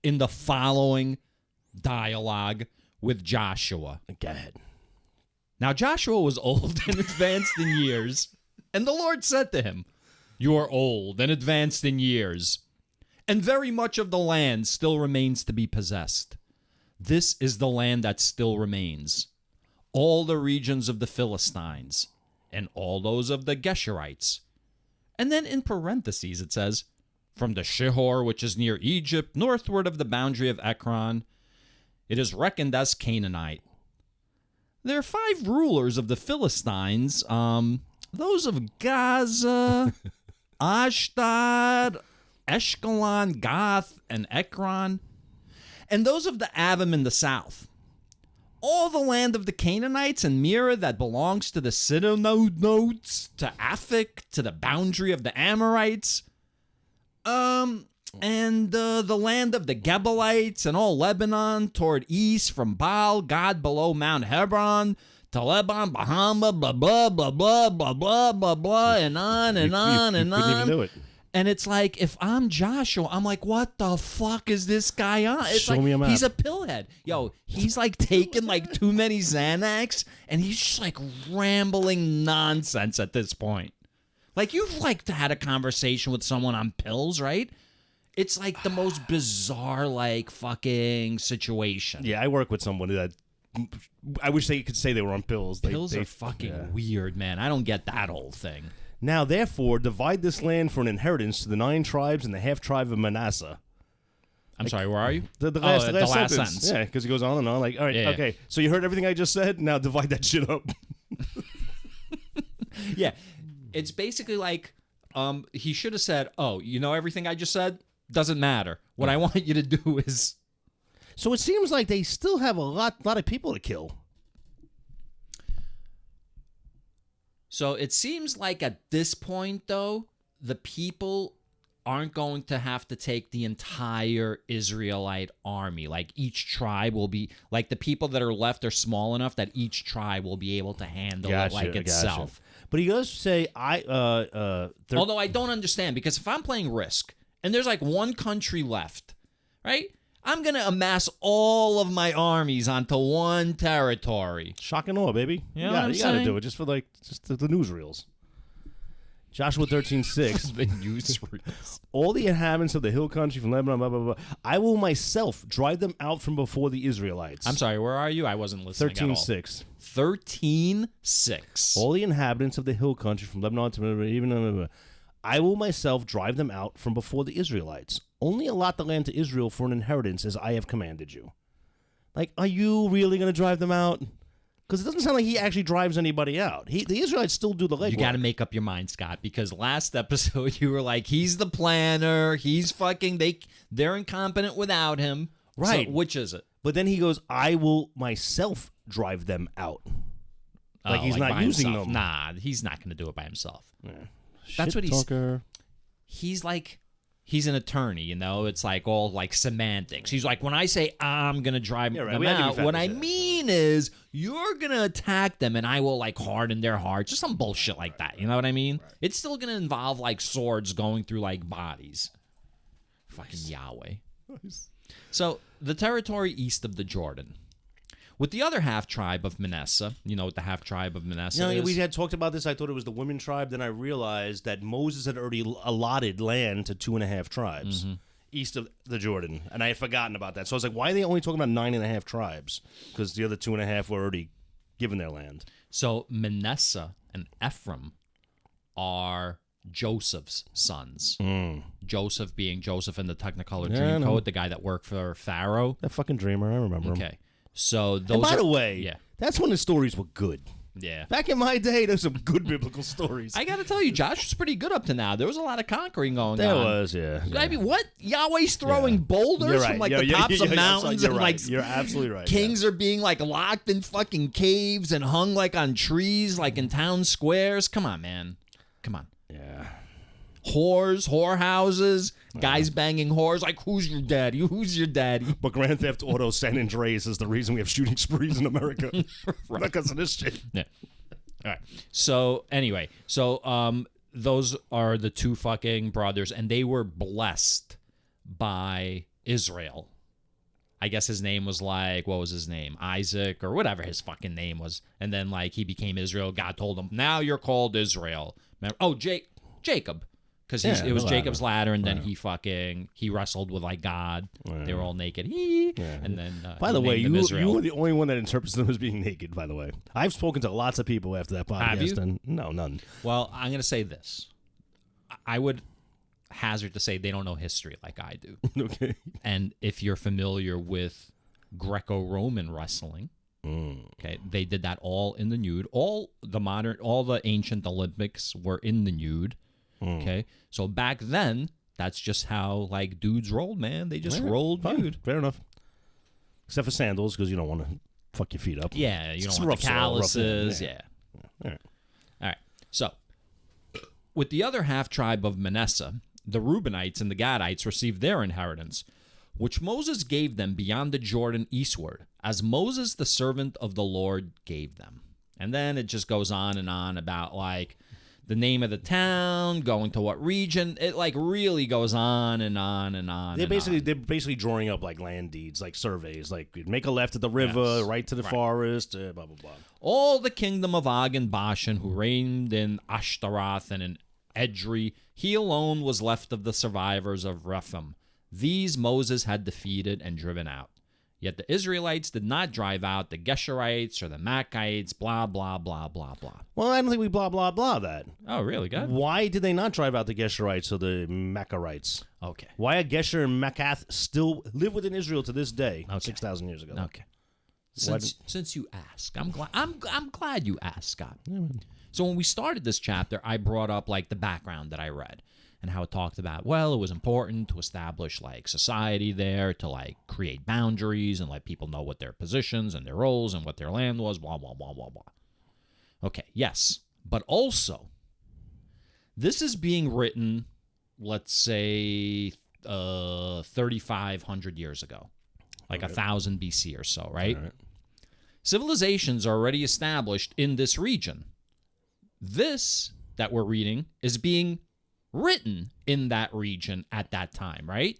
in the following dialogue with Joshua. Go ahead. Now, Joshua was old and advanced in years, and the Lord said to him, "You are old and advanced in years, and very much of the land still remains to be possessed. This is the land that still remains. All the regions of the Philistines, and all those of the Geshurites." And then in parentheses it says, "From the Shihor, which is near Egypt, northward of the boundary of Ekron, it is reckoned as Canaanite. There are 5 rulers of the Philistines, those of Gaza, Ashdod, Eshkelon, Gath, and Ekron, and those of the Avim in the south. All the land of the Canaanites and Mira that belongs to the Sidonites, to Aphek, to the boundary of the Amorites, and the land of the Gebalites and all Lebanon toward east from Baal, God below Mount Hebron, to Lebanon, Bahama, blah, blah, blah, blah, blah, blah, blah, blah, and on and on and on. Couldn't even do it. And it's like, if I'm Joshua, I'm like, what the fuck is this guy on? It's Show like, me a map. he's a pillhead. Yo, he's like taking like too many Xanax, and he's just like rambling nonsense at this point. Like, you've like had a conversation with someone on pills, right? It's like the most bizarre, like, fucking situation. Yeah, I work with somebody that I wish they could say they were on pills. Pills are fucking weird, man. I don't get that whole thing. Now, therefore, divide this land for an inheritance to the 9 tribes and the half tribe of Manasseh. I'm sorry, where are you? The last sentence. Yeah, because he goes on and on. Like, all right, okay. So you heard everything I just said? Now divide that shit up. Yeah. It's basically like he should have said, "Oh, you know everything I just said? Doesn't matter. What I want you to do is..." So it seems like they still have a lot of people to kill. So it seems like at this point, though, the people aren't going to have to take the entire Israelite army. Like, each tribe will be... Like, the people that are left are small enough that each tribe will be able to handle it like itself. But he does say, although I don't understand, because if I'm playing Risk, and there's like one country left, right? I'm going to amass all of my armies onto one territory. Shock and awe, baby. You know what I'm you got to saying? do it just for like the newsreels. Joshua 13:6. The newsreels. All the inhabitants of the hill country from Lebanon, blah, blah, blah. I will myself drive them out from before the Israelites. I'm sorry, where are you? I wasn't listening at all. 13:6. 13:6. All the inhabitants of the hill country from Lebanon to even I will myself drive them out from before the Israelites. Only allot the land to Israel for an inheritance as I have commanded you. Like, are you really going to drive them out? Because it doesn't sound like he actually drives anybody out. The Israelites still do the legwork. You got to make up your mind, Scott, because last episode you were like, he's the planner, he's fucking, they're incompetent without him. Right. So which is it? But then he goes, I will myself drive them out. Like he's not using them. Nah, he's not going to do it by himself. Yeah. That's what talker. He's like, he's an attorney, you know? It's like all like semantics. He's like, when I say I'm going to drive them out, what I mean is you're going to attack them and I will like harden their hearts. Just some bullshit like that. You know what I mean? Right. It's still going to involve like swords going through like bodies. Fucking Yahweh. Nice. So the territory east of the Jordan. With the other half-tribe of Manasseh, you know what the half-tribe of Manasseh is? We had talked about this. I thought it was the women tribe. Then I realized that Moses had already allotted land to 2.5 tribes east of the Jordan. And I had forgotten about that. So I was like, why are they only talking about 9.5 tribes? Because the other 2.5 were already given their land. So Manasseh and Ephraim are Joseph's sons. Joseph being Joseph in the Technicolor Dreamcoat, the guy that worked for Pharaoh. That fucking dreamer. I remember him. Okay. So those. And by the way, that's when the stories were good. Yeah. Back in my day, there's some good biblical stories. I got to tell you, Josh was pretty good up to now. There was a lot of conquering going on. There was, yeah. I mean, what? Yahweh's throwing boulders from like the tops of mountains, and like you're absolutely right. Kings are being like locked in fucking caves and hung like on trees, like in town squares. Come on, man. Come on. Yeah. Whorehouses, guys banging whores. Like, who's your daddy? Who's your daddy? But Grand Theft Auto San Andreas is the reason we have shooting sprees in America. Right. Because of this shit. Yeah. All right. So, anyway. So, those are the two fucking brothers, and they were blessed by Israel. I guess his name was like, what was his name? Isaac or whatever his fucking name was. And then, like, he became Israel. God told him, now you're called Israel. Remember? Oh, Jacob. Because it was Jacob's ladder, and then he wrestled with like God. Right. They were all naked. And then by the way, you were the only one that interprets them as being naked. By the way, I've spoken to lots of people after that podcast. Have you? And no, none. Well, I'm gonna say this. I would hazard to say they don't know history like I do. Okay. And if you're familiar with Greco-Roman wrestling, okay, they did that all in the nude. All the ancient Olympics were in the nude. Okay, so back then, that's just how like dudes rolled, man. They just rolled nude. Fair enough. Except for sandals, because you don't want to fuck your feet up. Yeah, you don't want the calluses. Yeah. All right. So, with the other half tribe of Manasseh, the Reubenites and the Gadites received their inheritance, which Moses gave them beyond the Jordan eastward, as Moses, the servant of the Lord, gave them. And then it just goes on and on about like the name of the town, going to what region. It like really goes on and on and on. They're basically drawing up like land deeds, like surveys, like make a left at the river, right to the forest, blah blah blah. All the kingdom of Og and Bashan, who reigned in Ashtaroth and in Edrei, he alone was left of the survivors of Rephaim. These Moses had defeated and driven out. Yet the Israelites did not drive out the Geshurites or the Machites, blah, blah, blah, blah, blah. Well, I don't think we blah, blah, blah that. Oh, really? Good. Why did they not drive out the Geshurites or the Macharites? Okay. Why are Gesher and Machath still live within Israel to this day, 6,000 years ago? Okay. Since you ask, I'm glad you asked, Scott. So when we started this chapter, I brought up like the background that I read. And how it talked about, well, it was important to establish like society there, to like create boundaries and let people know what their positions and their roles and what their land was, blah, blah, blah, blah, blah. Okay, yes. But also, this is being written, let's say, 3,500 years ago, like 1,000 BC or so, right? Civilizations are already established in this region. This that we're reading is being written in that region at that time, right?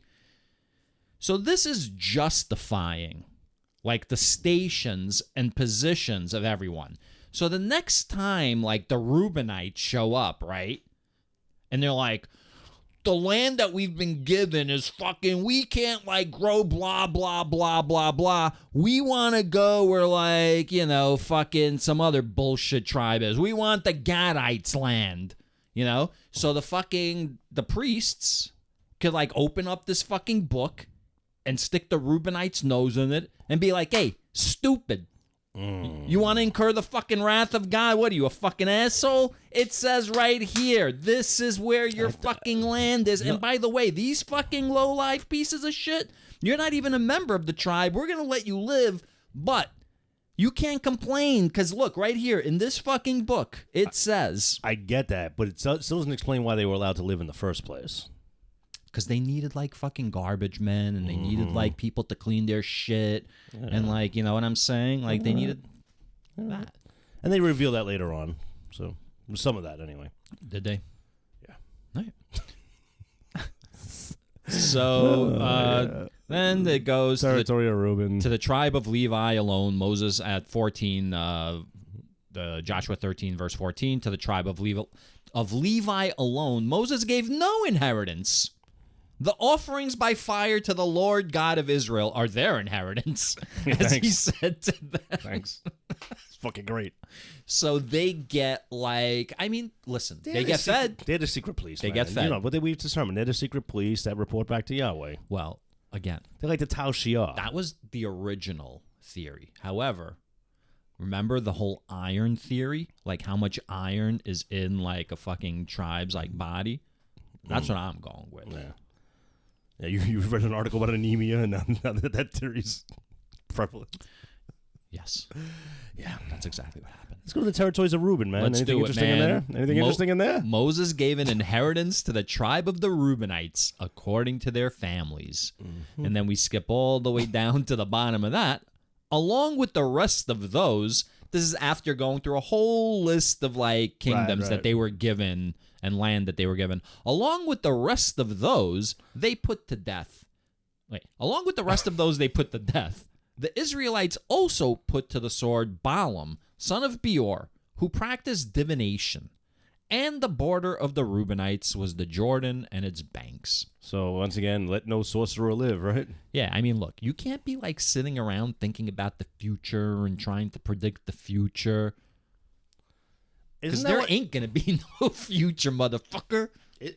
So this is justifying like the stations and positions of everyone. So the next time like the Reubenites show up, right? And they're like, the land that we've been given is fucking, we can't like grow blah, blah, blah, blah, blah. We want to go where like, you know, fucking some other bullshit tribe is. We want the Gadites' land. You know, so the priests could like open up this fucking book and stick the Reubenites' nose in it and be like, hey, stupid, You want to incur the fucking wrath of God? What are you, a fucking asshole? It says right here, this is where your fucking land is. And by the way, these fucking low-life pieces of shit, you're not even a member of the tribe. We're going to let you live, but you can't complain. Because look, right here in this fucking book, it says... I get that, but it still doesn't explain why they were allowed to live in the first place. Because they needed, like, fucking garbage men, and they needed, like, people to clean their shit. And, like, you know what I'm saying? Like, they needed that. And they reveal that later on. So, some of that, anyway. Did they? Yeah. All right. So, then it goes Territory of Reuben. to the tribe of Levi alone. Moses at 14, Joshua 13, verse 14, to the tribe of Levi alone, Moses gave no inheritance. The offerings by fire to the Lord God of Israel are their inheritance, as he said to them. Thanks. It's fucking great. So they get, like, I mean, listen, they get fed. They're the secret police. They man. get fed. You know, but we've determined they're the secret police that report back to Yahweh. Well, again, They're like the Tao Shia. that was the original theory. However, remember the whole iron theory? Like how much iron is in, like, a fucking tribe's, like, body? That's what I'm going with. Yeah. Yeah, you read an article about anemia, and now that theory's prevalent. Yes. Yeah. That's exactly what happened. Let's go to the territories of Reuben, man. Let's Anything do it, interesting man. in there? Anything interesting in there? Moses gave an inheritance to the tribe of the Reubenites according to their families. And then we skip all the way down to the bottom of that. Along with the rest of those, this is after going through a whole list of, like, kingdoms that they were given and land that they were given. Along with the rest of those, they put to death. Along with the rest of those, they put to death. The Israelites also put to the sword Balaam, son of Beor, who practiced divination. And the border of the Reubenites was the Jordan and its banks. So, once again, let no sorcerer live, right? Yeah, I mean, look, you can't be, like, sitting around thinking about the future and trying to predict the future. Because there ain't going to be no future, motherfucker.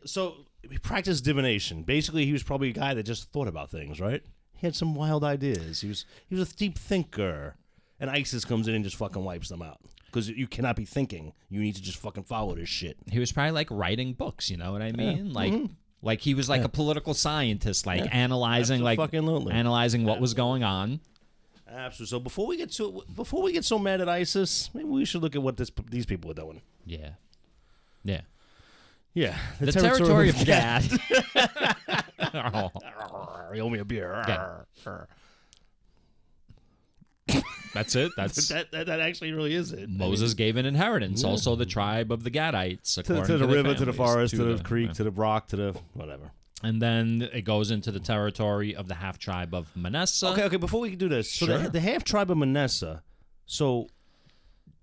So, he practiced divination. Basically, he was probably a guy that just thought about things, right? He had some wild ideas. He was a deep thinker. And ISIS comes in and just fucking wipes them out. Because you cannot be thinking. You need to just fucking follow this shit. He was probably, like, writing books, you know what I mean? Yeah. Like he was like a political scientist, like analyzing, like analyzing what was going on. Absolutely. So before we get so mad at ISIS, maybe we should look at what these people are doing. Yeah. Yeah. The territory of Gad. You owe me a beer. Yeah. That's it. That actually really is it. Moses gave an inheritance. Also, the tribe of the Gadites, to the river, to the forest, to the creek, to the rock, to the whatever. And then it goes into the territory of the half tribe of Manasseh. Okay. Before we do this, so the half tribe of Manasseh. So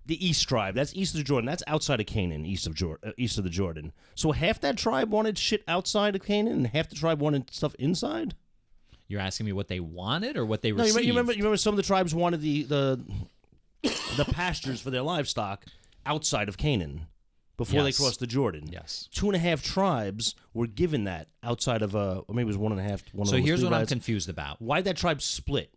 the east tribe, that's east of the Jordan. That's outside of Canaan, east of the Jordan. So half that tribe wanted shit outside of Canaan, and half the tribe wanted stuff inside. You're asking me what they wanted or what they received? No, you remember some of the tribes wanted the pastures for their livestock outside of Canaan before they crossed the Jordan. Yes. 2.5 tribes were given that outside of or maybe it was 1.5. So here's what I'm confused about. Why'd that tribe split?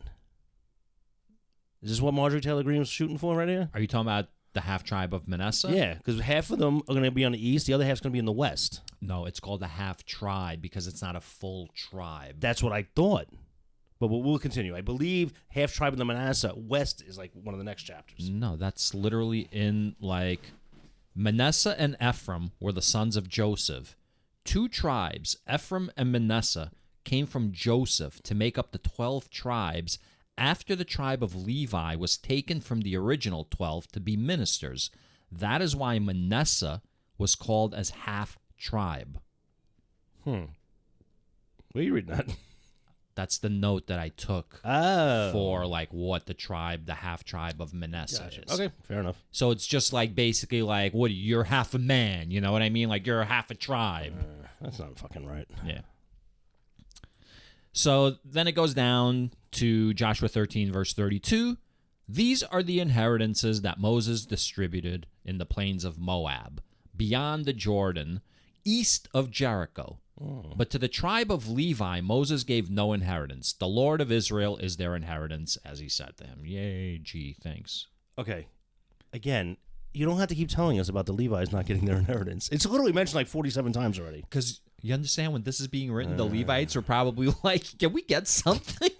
Is this what Marjorie Taylor Greene was shooting for right here? Are you talking about the half tribe of Manasseh? Yeah, because half of them are going to be on the east, the other half's going to be in the west. No, it's called the half tribe because it's not a full tribe. That's what I thought. But we'll continue. I believe half tribe of the Manasseh west is like one of the next chapters. No, that's literally in like Manasseh and Ephraim were the sons of Joseph. 2 tribes, Ephraim and Manasseh, came from Joseph to make up the 12 tribes after the tribe of Levi was taken from the original 12 to be ministers. That is why Manasseh was called as half tribe. Where are you reading that? That's the note that I took for like what the half tribe of Manasseh is. Okay, fair enough. So it's just like basically like, what, you're half a man, you know what I mean? Like you're half a tribe. That's not fucking right. Yeah. So then it goes down to Joshua 13, verse 32. These are the inheritances that Moses distributed in the plains of Moab, beyond the Jordan, east of Jericho. But to the tribe of Levi, Moses gave no inheritance. The Lord of Israel is their inheritance, as he said to him. Yay, gee, thanks. Okay. Again, you don't have to keep telling us about the Levites not getting their inheritance. It's literally mentioned like 47 times already. Because you understand when this is being written, the Levites are probably like, can we get something?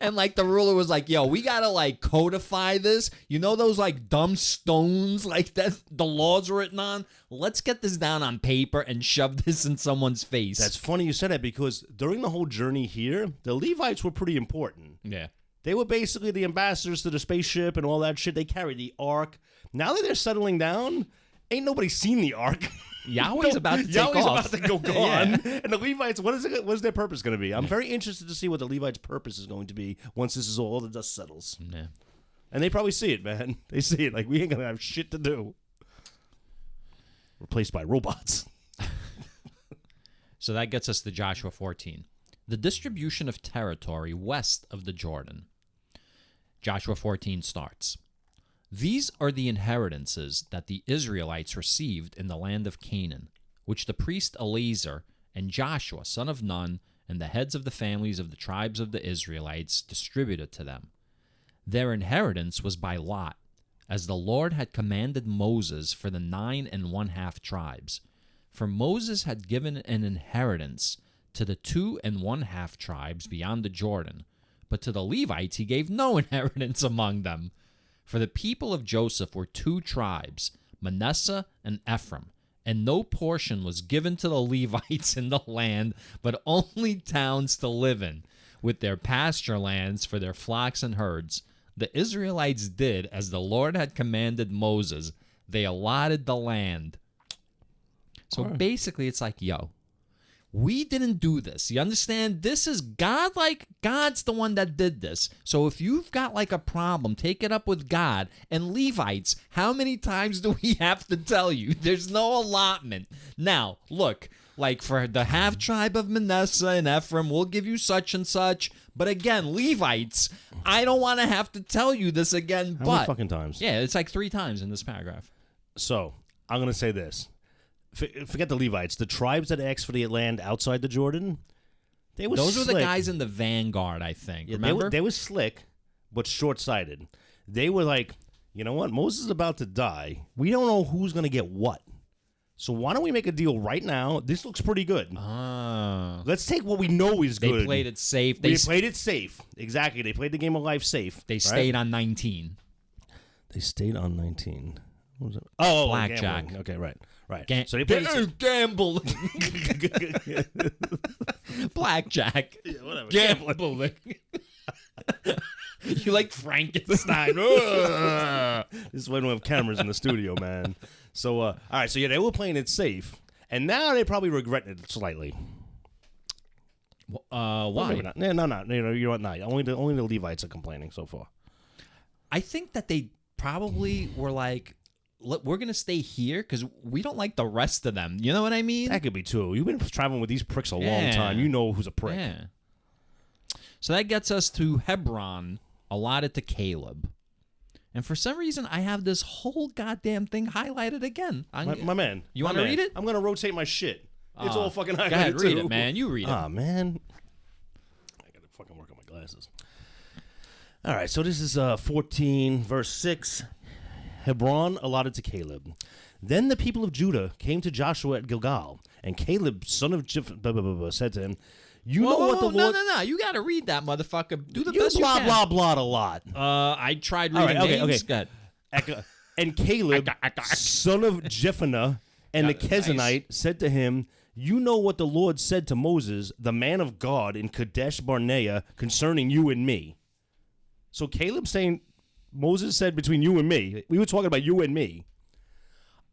And like the ruler was like, yo, we gotta like codify this. You know those like dumb stones like that the laws are written on? Let's get this down on paper and shove this in someone's face. That's funny you said that because during the whole journey here, the Levites were pretty important. Yeah. They were basically the ambassadors to the spaceship and all that shit. They carried the ark. Now that they're settling down, ain't nobody seen the ark. Yahweh's about to take Yahweh's off. about to go gone. Yeah. And the Levites, what's their purpose going to be? I'm very interested to see what the Levites' purpose is going to be once this is all the dust settles. Yeah. And they probably see it, man. They see it. Like, we ain't going to have shit to do. Replaced by robots. So that gets us to Joshua 14. The distribution of territory west of the Jordan. Joshua 14 starts. These are the inheritances that the Israelites received in the land of Canaan, which the priest Eleazar and Joshua, son of Nun, and the heads of the families of the tribes of the Israelites distributed to them. Their inheritance was by lot, as the Lord had commanded Moses for the 9 1/2 tribes. For Moses had given an inheritance to the 2 1/2 tribes beyond the Jordan, but to the Levites he gave no inheritance among them. For the people of Joseph were 2 tribes, Manasseh and Ephraim, and no portion was given to the Levites in the land, but only towns to live in, with their pasture lands for their flocks and herds. The Israelites did as the Lord had commanded Moses. They allotted the land. So basically it's like, yo, we didn't do this. You understand? This is God. Like, God's the one that did this. So if you've got like a problem, take it up with God. And Levites, how many times do we have to tell you? There's no allotment. Now, look, like for the half tribe of Manasseh and Ephraim, we'll give you such and such. But again, Levites, I don't want to have to tell you this again. How many fucking times? Yeah, it's like 3 times in this paragraph. So, I'm going to say this. Forget the Levites. The tribes that asked for the land outside the Jordan, they were Those slick. were the guys in the vanguard, I think. Yeah, remember? They were slick, but short-sighted. They were like, you know what? Moses is about to die. We don't know who's going to get what. So why don't we make a deal right now? This looks pretty good. Let's take what we know is good. They played it safe. They played it safe. Exactly. They played the game of life safe. They stayed on 19. They stayed on 19. What was it? Oh, blackjack. Gambling. Okay, right. So they played gambling. Blackjack. Yeah, whatever. Gambling. You like Frankenstein. This is why we don't have cameras in the studio, man. So, all right. So, yeah, they were playing it safe. And now they probably regret it slightly. Why? Maybe not. No. You know what? No. Only the Levites are complaining so far. I think that they probably were like, look, we're going to stay here because we don't like the rest of them. You know what I mean? That could be too. You've been traveling with these pricks a long time. You know who's a prick. Yeah. So that gets us to Hebron, allotted to Caleb. And for some reason, I have this whole goddamn thing highlighted again. My man. You want to read it? I'm going to rotate my shit. It's all fucking highlighted, Go ahead, read too. it, man. You read it. Ah, man. I got to fucking work on my glasses. All right, so this is 14, verse 6. Hebron allotted to Caleb. Then the people of Judah came to Joshua at Gilgal, and Caleb, son of Jephunneh, said to him, "You know what the Lord..." No. You got to read that, motherfucker. Do the You best blah, you can. blah, blah, a lot. I tried reading names. Go ahead. And Caleb, son of Jephunneh, and the Kezanite, said to him, "You know what the Lord said to Moses, the man of God, in Kadesh Barnea, concerning you and me." So Caleb's saying, Moses said between you and me. We were talking about you and me.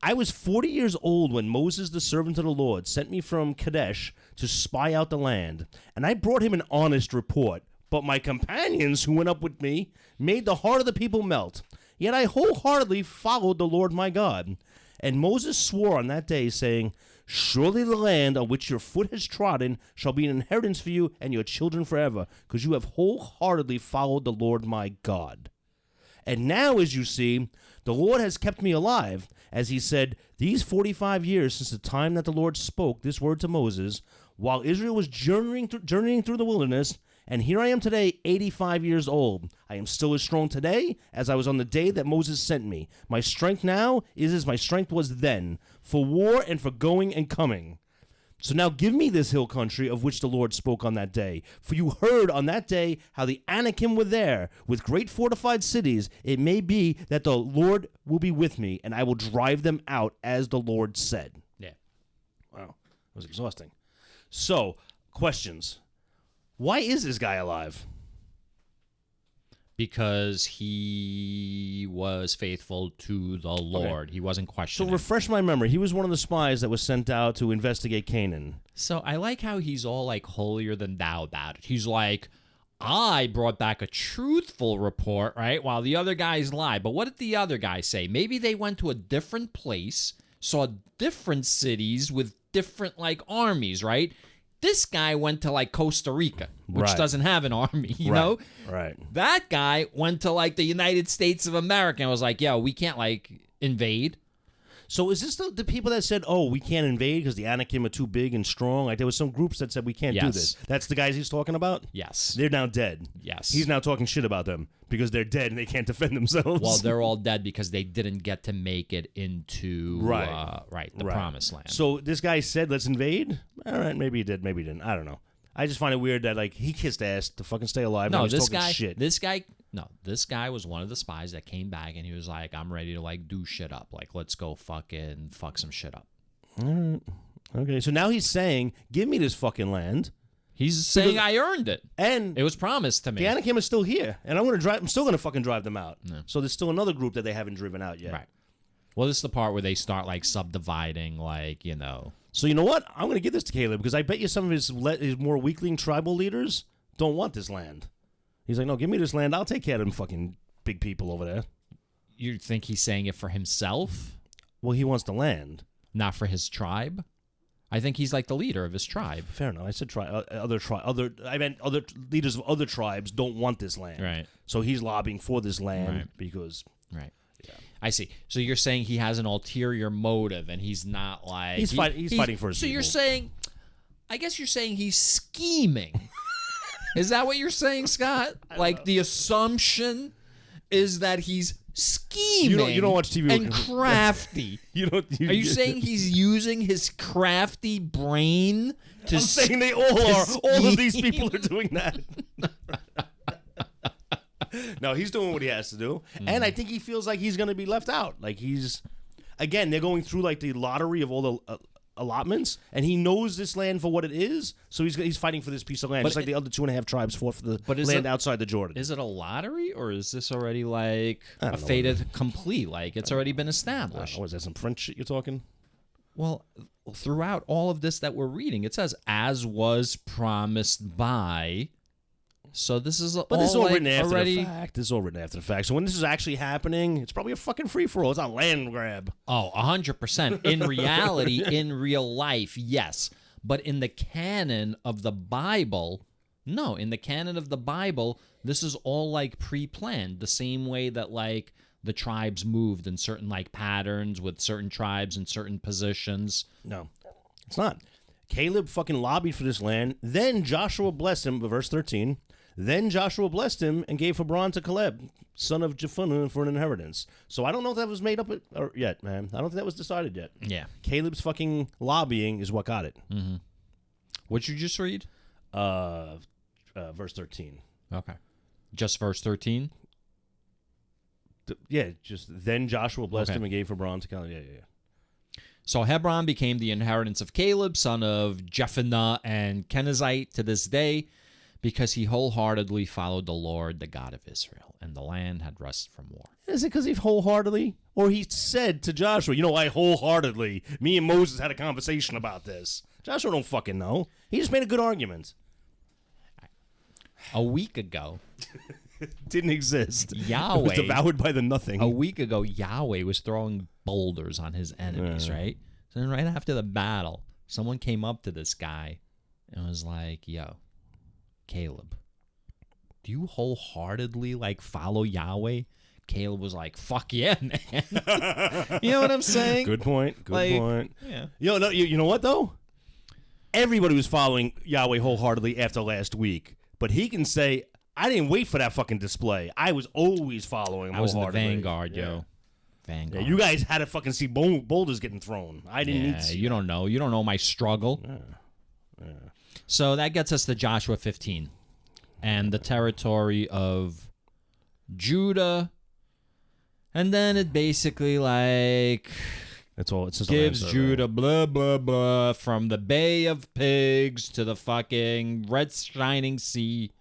I was 40 years old when Moses, the servant of the Lord, sent me from Kadesh to spy out the land, and I brought him an honest report. But my companions who went up with me made the heart of the people melt. Yet I wholeheartedly followed the Lord my God. And Moses swore on that day, saying, "Surely the land on which your foot has trodden shall be an inheritance for you and your children forever, because you have wholeheartedly followed the Lord my God." And now, as you see, the Lord has kept me alive, as he said, these 45 years since the time that the Lord spoke this word to Moses, while Israel was journeying through the wilderness, and here I am today, 85 years old. I am still as strong today as I was on the day that Moses sent me. My strength now is as my strength was then, for war and for going and coming. So now give me this hill country of which the Lord spoke on that day. For you heard on that day how the Anakim were there, with great fortified cities. It may be that the Lord will be with me, and I will drive them out, as the Lord said. Yeah. Wow, that was exhausting. So, questions. Why is this guy alive? Because he was faithful to the Lord. He wasn't So questioning. refresh my memory. He was one of the spies that was sent out to investigate Canaan. So I like how he's all like holier than thou about it. He's like, I brought back a truthful report, right? While the other guys lied. But what did the other guys say? Maybe they went to a different place, saw different cities with different like armies, right? This guy went to like Costa Rica, which Right. doesn't have an army, you Right, know? right. That guy went to like the United States of America and was like, yo, we can't like invade. So is this the people that said, oh, we can't invade because the Anakim are too big and strong? Like there was some groups that said we can't do Yes. this. That's the guys he's talking about? Yes. They're now dead. Yes. He's now talking shit about them because they're dead and they can't defend themselves. Well, they're all dead because they didn't get to make it into the promised land. So this guy said, let's invade? All right, maybe he did, maybe he didn't. I don't know. I just find it weird that like he kissed ass to fucking stay alive. No, and he's this talking guy, shit. this guy was one of the spies that came back and he was like, I'm ready to like do shit up. Like, let's go fuck some shit up. All right. Okay, so now he's saying, give me this fucking land. He's saying I earned it. And It was promised to me. the Anakim is still here, and I'm still gonna fucking drive them out. So there's still another group that they haven't driven out yet. Right. Well, this is the part where they start like subdividing, like, you know. So you know what? I'm gonna give this to Caleb because I bet you some of his more weakling tribal leaders don't want this land. He's like, no, give me this land. I'll take care of them fucking big people over there. You think he's saying it for himself, Well, he wants the land. not for his tribe? I think he's like the leader of his tribe. Fair enough. I said I meant other leaders of other tribes don't want this land. Right. So he's lobbying for this land Right. because Right. Yeah. I see. So you're saying he has an ulterior motive and he's not like... he's fighting for his So people. you're saying... I guess you're saying he's scheming. Is that what you're saying, Scott? Like the assumption is that he's scheming You don't watch TV and crafty. Are you saying he's using his crafty brain to I'm saying they all are. All of these people are doing that. No, he's doing what he has to do. And I think he feels like he's going to be left out. Like again, they're going through like the lottery of all the allotments, and he knows this land for what it is, so he's fighting for this piece of land, just like the other 2.5 tribes fought for the land outside the Jordan. Is it a lottery, or is this already like a don't know. fait accompli? Like it's already been established? Was that some French shit you're talking? Well, throughout all of this that we're reading, it says, as was promised by. So this is But this is all like written after already... the fact. This is all written after the fact. So when this is actually happening, it's probably a fucking free-for-all. It's not a land grab. Oh, 100%. In reality, in real life, yes. But in the canon of the Bible, no. In the canon of the Bible, this is all like pre-planned. The same way that like the tribes moved in certain like patterns with certain tribes in certain positions. No, it's not. Caleb fucking lobbied for this land. Then Joshua blessed him, verse 13. Then Joshua blessed him and gave Hebron to Caleb, son of Jephunneh, for an inheritance. So I don't know if that was made up yet, man. I don't think that was decided yet. Yeah. Caleb's fucking lobbying is what got it. Mm-hmm. What'd you just read? Verse 13. Okay. Just verse 13? Just then Joshua blessed him and gave Hebron to Caleb. Yeah. So Hebron became the inheritance of Caleb, son of Jephunneh and Kenizzite to this day, because he wholeheartedly followed the Lord, the God of Israel, and the land had rest from war. Is it because he wholeheartedly? Or he said to Joshua, I wholeheartedly, me and Moses had a conversation about this. Joshua don't fucking know. He just made a good argument. A week ago, Didn't exist. Yahweh It was devoured by the nothing. A week ago, Yahweh was throwing boulders on his enemies, right? So then right after the battle, someone came up to this guy and was like, yo, Caleb, do you wholeheartedly like follow Yahweh? Caleb was like, fuck yeah, man. You know what I'm saying? Good point. Good point. Yeah. You know what, though? Everybody was following Yahweh wholeheartedly after last week. But he can say, I didn't wait for that fucking display. I was always following him I was in the wholeheartedly. vanguard, yo. Vanguard. Yeah, you guys had to fucking see boulders getting thrown. I didn't need to see you don't know. You don't know my struggle. So that gets us to Joshua 15 and the territory of Judah. And then it basically like... It's just gives answer, Judah right? blah, blah, blah, from the Bay of Pigs to the fucking red shining sea.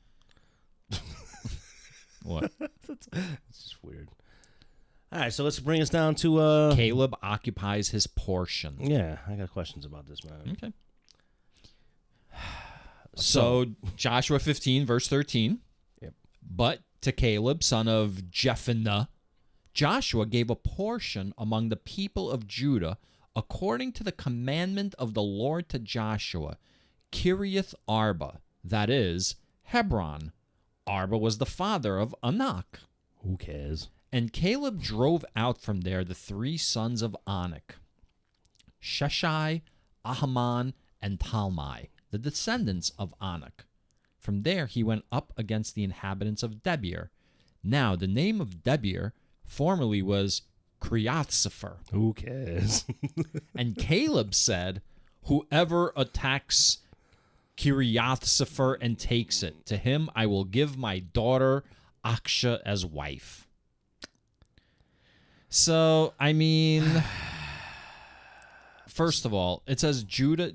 What? It's just weird. All right, so let's bring us down to... Caleb occupies his portion. Yeah, I got questions about this, man. Okay. So Joshua 15, verse 13. Yep. But to Caleb, son of Jephunneh, Joshua gave a portion among the people of Judah according to the commandment of the Lord to Joshua, Kiriath Arba, that is, Hebron. Arba was the father of Anak. Who cares? And Caleb drove out from there the 3 sons of Anak, Sheshai, Ahiman, and Talmai, the descendants of Anak. From there he went up against the inhabitants of Debir. Now the name of Debir formerly was Kiriath-Sepher. Who cares? And Caleb said, whoever attacks Kiriath-Sepher and takes it, to him I will give my daughter Aksha as wife. So, I mean, first of all, it says Judah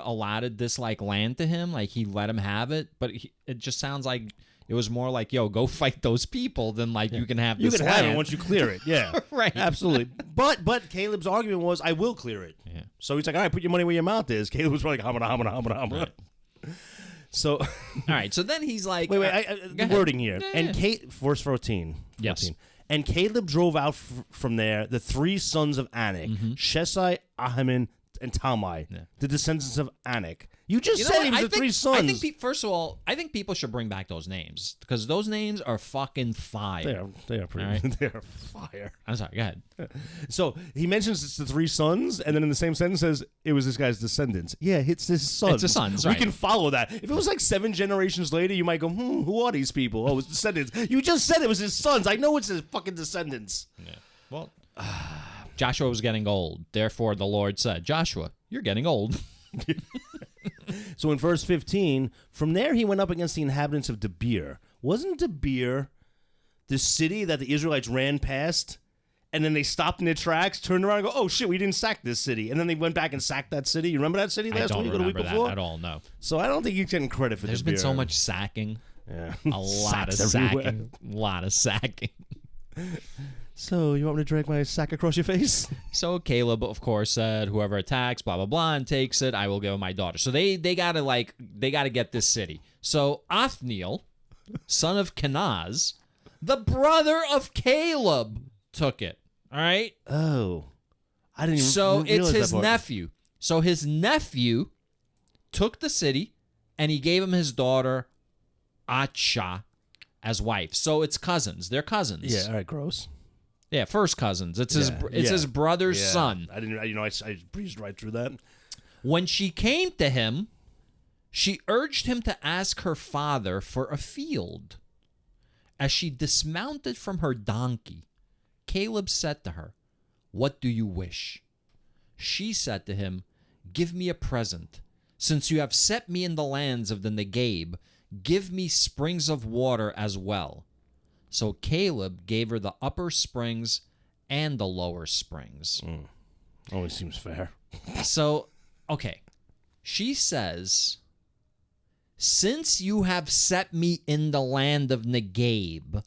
allotted this land to him, like he let him have it, but it just sounds like it was more like, yo, go fight those people than you can have this land. You can have it once you clear it, yeah. Right. Absolutely. But Caleb's argument was, I will clear it. Yeah. So he's like, all right, put your money where your mouth is. Caleb was like, hamana. Right. So, all right, so then he's like... wait, the wording here. Yeah, and yeah. Verse 14. Yes. And Caleb drove out from there the 3 sons of Anak, Sheshai, Ahiman, and Talmai, the descendants of Anak. You just said he was the 3 sons. I think, first of all, I think people should bring back those names because those names are fucking fire. They are pretty. Right? They are fire. I'm sorry. Go ahead. So he mentions it's the 3 sons, and then in the same sentence says it was this guy's descendants. Yeah, it's his sons. It's his sons, We right. can follow that. If it was like 7 generations later, you might go, who are these people? Oh, it's descendants. You just said it was his sons. I know it's his fucking descendants. Yeah. Well, Joshua was getting old. Therefore, the Lord said, Joshua, you're getting old. So in verse 15, from there he went up against the inhabitants of Debir. Wasn't Debir the city that the Israelites ran past, and then they stopped in their tracks, turned around and go, oh shit, we didn't sack this city. And then they went back and sacked that city. You remember that city last week or the week before? That at all, no. So I don't think he's getting credit for There's Debir. been so much sacking. Yeah. A lot of Sacks everywhere. sacking. A lot of sacking. So you want me to drag my sack across your face? So Caleb, of course, said, whoever attacks, blah, blah, blah, and takes it, I will give him my daughter. So they gotta get this city. So Othniel, son of Kenaz, the brother of Caleb, took it. All right? Oh. I didn't even So realize it's his that part. nephew. So his nephew took the city, and he gave him his daughter, Aksha, as wife. So it's cousins. They're cousins. Yeah, all right, gross. Yeah, first cousins. It's his brother's son. I didn't. I breezed right through that. When she came to him, she urged him to ask her father for a field. As she dismounted from her donkey, Caleb said to her, "What do you wish?" She said to him, "Give me a present. Since you have set me in the lands of the Negeb, give me springs of water as well." So Caleb gave her the upper springs and the lower springs. Always seems fair. So, okay. She says, since you have set me in the land of Negeb,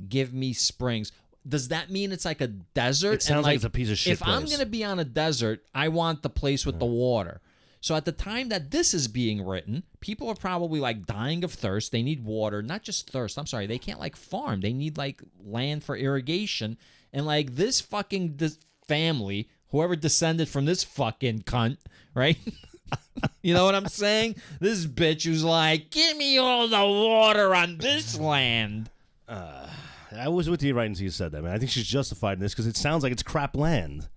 give me springs. Does that mean it's like a desert? It sounds like it's a piece of shit If I'm place. going to be on a desert, I want the place with the water. So at the time that this is being written, people are probably dying of thirst. They need water, not just thirst. I'm sorry, they can't farm. They need land for irrigation. And this family, whoever descended from this fucking cunt, right? You know what I'm saying? This bitch who's give me all the water on this land. I was with you right until you said that, man. I think she's justified in this because it sounds like it's crap land.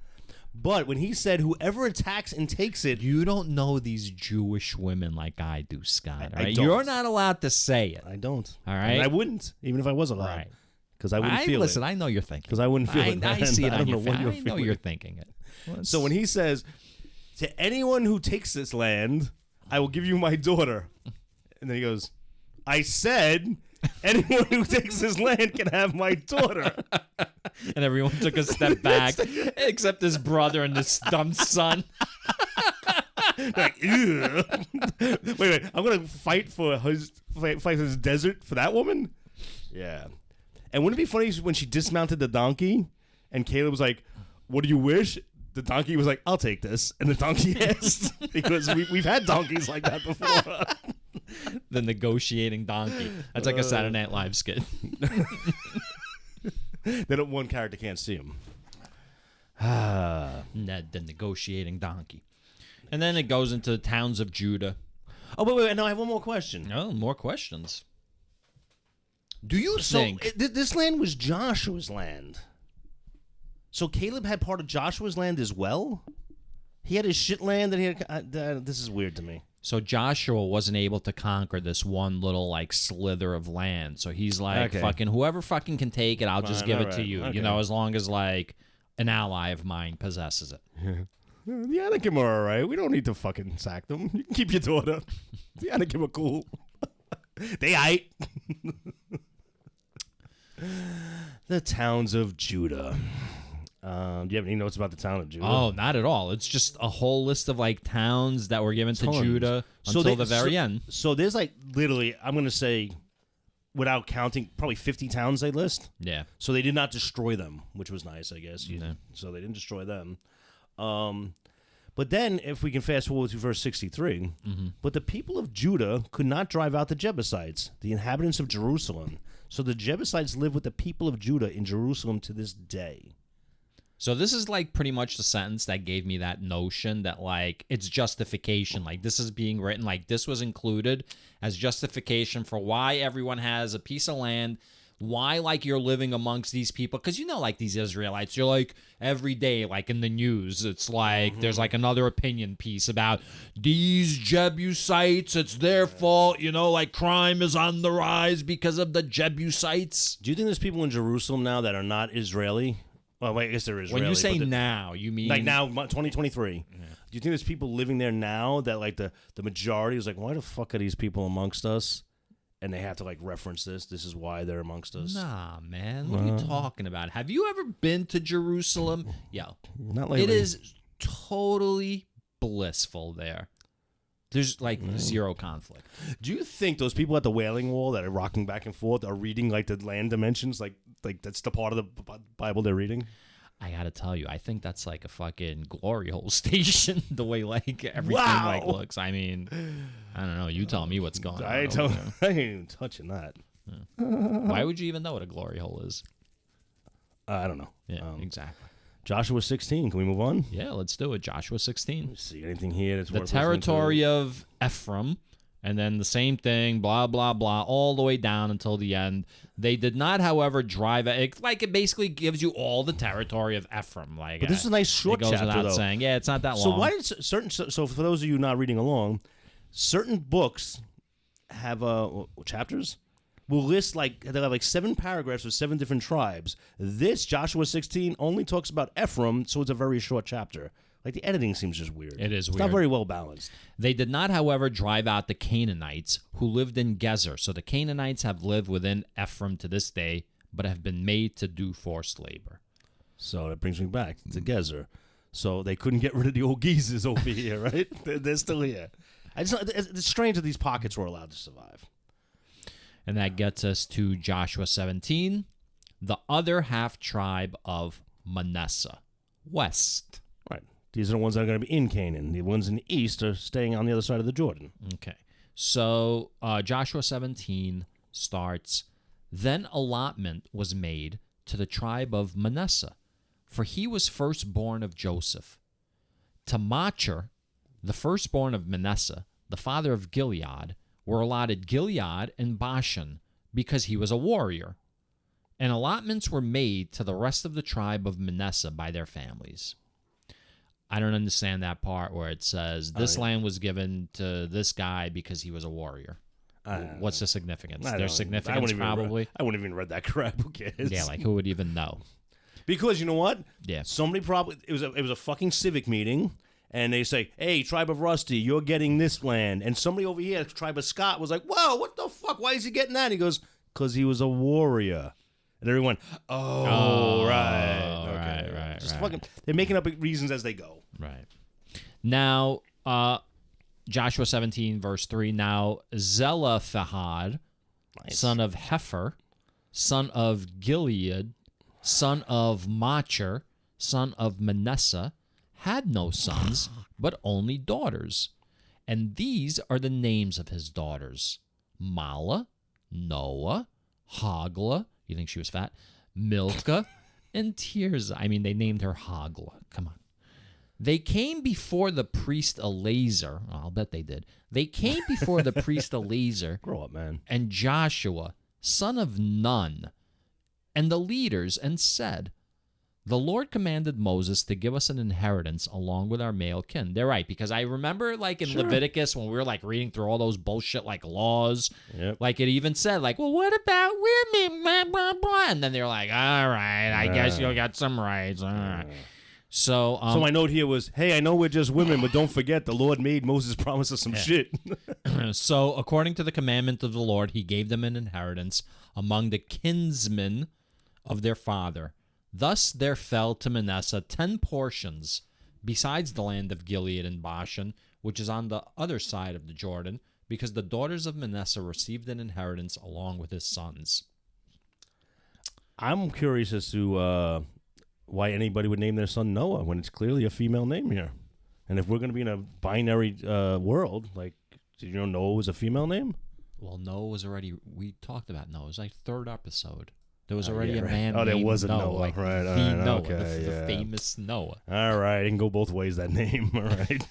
But when he said whoever attacks and takes it, You don't know these Jewish women like I do, Scott. I Right? don't. You're not allowed to say it. I don't. All right? And I wouldn't, even if I was allowed. Right. Because I wouldn't feel listen, it. I know you're thinking. Because I wouldn't feel it. I see it I on don't your know what face. you're I know feeling. you're thinking it. So when he says, to anyone who takes this land, I will give you my daughter. And then he goes, I said, anyone who takes this land can have my daughter. And everyone took a step back, except his brother and his dumb son. Like, ew. Wait, I'm gonna fight for his desert for that woman. Yeah, and wouldn't it be funny when she dismounted the donkey, and Caleb was like, "What do you wish?" The donkey was like, "I'll take this," and the donkey asked because we've had donkeys like that before. The negotiating donkey. That's like a Saturday Night Live skit. One character can't see him. Ned, the negotiating donkey. And then it goes into the towns of Judah. Oh, wait. No, I have one more question. Oh, more questions. Do you think? So this land was Joshua's land. So Caleb had part of Joshua's land as well? He had his shit land and he had... this is weird to me. So Joshua wasn't able to conquer this one little like slither of land. So he's like, Okay. fucking whoever fucking can take it, I'll just Fine, give it all to right. you. Okay. You know, as long as like an ally of mine possesses it. The Anakim are all right. We don't need to fucking sack them. You can keep your daughter. The Anakim are cool. They aight. The towns of Judah. Do you have any notes about the town of Judah? Oh, not at all. It's just a whole list of like towns that were given to Tons. Judah until the very end. So there's like literally, I'm going to say, without counting, probably 50 towns they list. Yeah. So they did not destroy them, which was nice, I guess. Yeah. So they didn't destroy them. But then, if we can fast forward to verse 63, but the people of Judah could not drive out the Jebusites, the inhabitants of Jerusalem. So the Jebusites live with the people of Judah in Jerusalem to this day. So this is like pretty much the sentence that gave me that notion that like it's justification. Like this is being written like this was included as justification for why everyone has a piece of land, why like you're living amongst these people. Because you know like these Israelites, you're like every day like in the news, it's like there's like another opinion piece about these Jebusites, it's their fault, you know, like crime is on the rise because of the Jebusites. Do you think there's people in Jerusalem now that are not Israeli? Well, wait, I guess they're Israeli. When you say but now, you mean like now, 2023. Do you think there's people living there now that like the majority is like, why the fuck are these people amongst us? And they have to like reference this. This is why they're amongst us. Nah, man. What are you talking about? Have you ever been to Jerusalem? Yo, Not lately. it is totally blissful there. There's like zero conflict. Do you think those people at the Wailing Wall that are rocking back and forth are reading like the land dimensions? Like that's the part of the Bible they're reading? I gotta tell you, I think that's like a fucking glory hole station. The way like everything Wow. like looks. I mean, I don't know. You tell me what's going on. I over there. ain't even touching that. Why would you even know what a glory hole is? I don't know. Yeah, exactly. Joshua 16. Can we move on? Yeah, let's do it. Joshua 16. Let's see anything here that's The worth listening to? territory of Ephraim, and then the same thing, blah, blah, blah, all the way down until the end. They did not, however, drive it. Like, it basically gives you all the territory of Ephraim. Like, But this is a nice short it goes chapter, without though. saying. Yeah, it's not that So long. why did certain? So for those of you not reading along, certain books have chapters. Will list like they'll have like 7 paragraphs with 7 different tribes. This Joshua 16 only talks about Ephraim, so it's a very short chapter. Like the editing seems just weird. It is It's weird. not very well balanced. They did not, however, drive out the Canaanites who lived in Gezer. So the Canaanites have lived within Ephraim to this day, but have been made to do forced labor. So that brings me back to Gezer. So they couldn't get rid of the old geezers over here, right? They're still here. It's strange that these pockets were allowed to survive. And that gets us to Joshua 17, the other half tribe of Manasseh, west. Right. These are the ones that are going to be in Canaan. The ones in the east are staying on the other side of the Jordan. Okay. So Joshua 17 starts, Then allotment was made to the tribe of Manasseh, for he was firstborn of Joseph. To Machir, the firstborn of Manasseh, the father of Gilead, were allotted Gilead and Bashan, because he was a warrior. And allotments were made to the rest of the tribe of Manasseh by their families. I don't understand that part where it says this land was given to this guy because he was a warrior. What's the significance? There's significance probably. I wouldn't even read that crap. Who cares? Yeah, like who would even know? Because you know what? Yeah. Somebody probably it was a fucking civic meeting, and they say, "Hey, tribe of Rusty, you're getting this land," and somebody over here, tribe of Scott, was like, "Whoa, what the fuck? Why is he getting that?" And he goes, "Cause he was a warrior." And everyone, right. Just fucking, they're making up reasons as they go. Right. Now, Joshua 17, verse 3, now Zelophehad, son of Hepher, son of Gilead, son of Machir, son of Manasseh, had no sons, but only daughters. And these are the names of his daughters: Mala, Noah, Hogla, you think she was fat? Milcah, and Tirzah. I mean, they named her Hogla. Come on. They came before the priest Eleazar. Oh, I'll bet they did. They came before the priest Eleazar. Grow up, man. And Joshua, son of Nun, and the leaders, and said, the Lord commanded Moses to give us an inheritance along with our male kin. They're right, because I remember, like, in Leviticus, when we were, like, reading through all those bullshit, like, laws, like, it even said, like, well, what about women, blah, blah, blah, and then they're like, all right, I guess you got some rights, all right. So my note here was, hey, I know we're just women, but don't forget the Lord made Moses promise us some shit. So, according to the commandment of the Lord, he gave them an inheritance among the kinsmen of their father. Thus there fell to Manasseh 10 portions, besides the land of Gilead and Bashan, which is on the other side of the Jordan, because the daughters of Manasseh received an inheritance along with his sons. I'm curious as to why anybody would name their son Noah when it's clearly a female name here. And if we're going to be in a binary world, like, did you know Noah was a female name? Well, Noah was already, we talked about Noah. It was like third episode. There was already a man named there was a Noah. Like right, the Noah, okay, the famous Noah. All right, it can go both ways, that name. All right.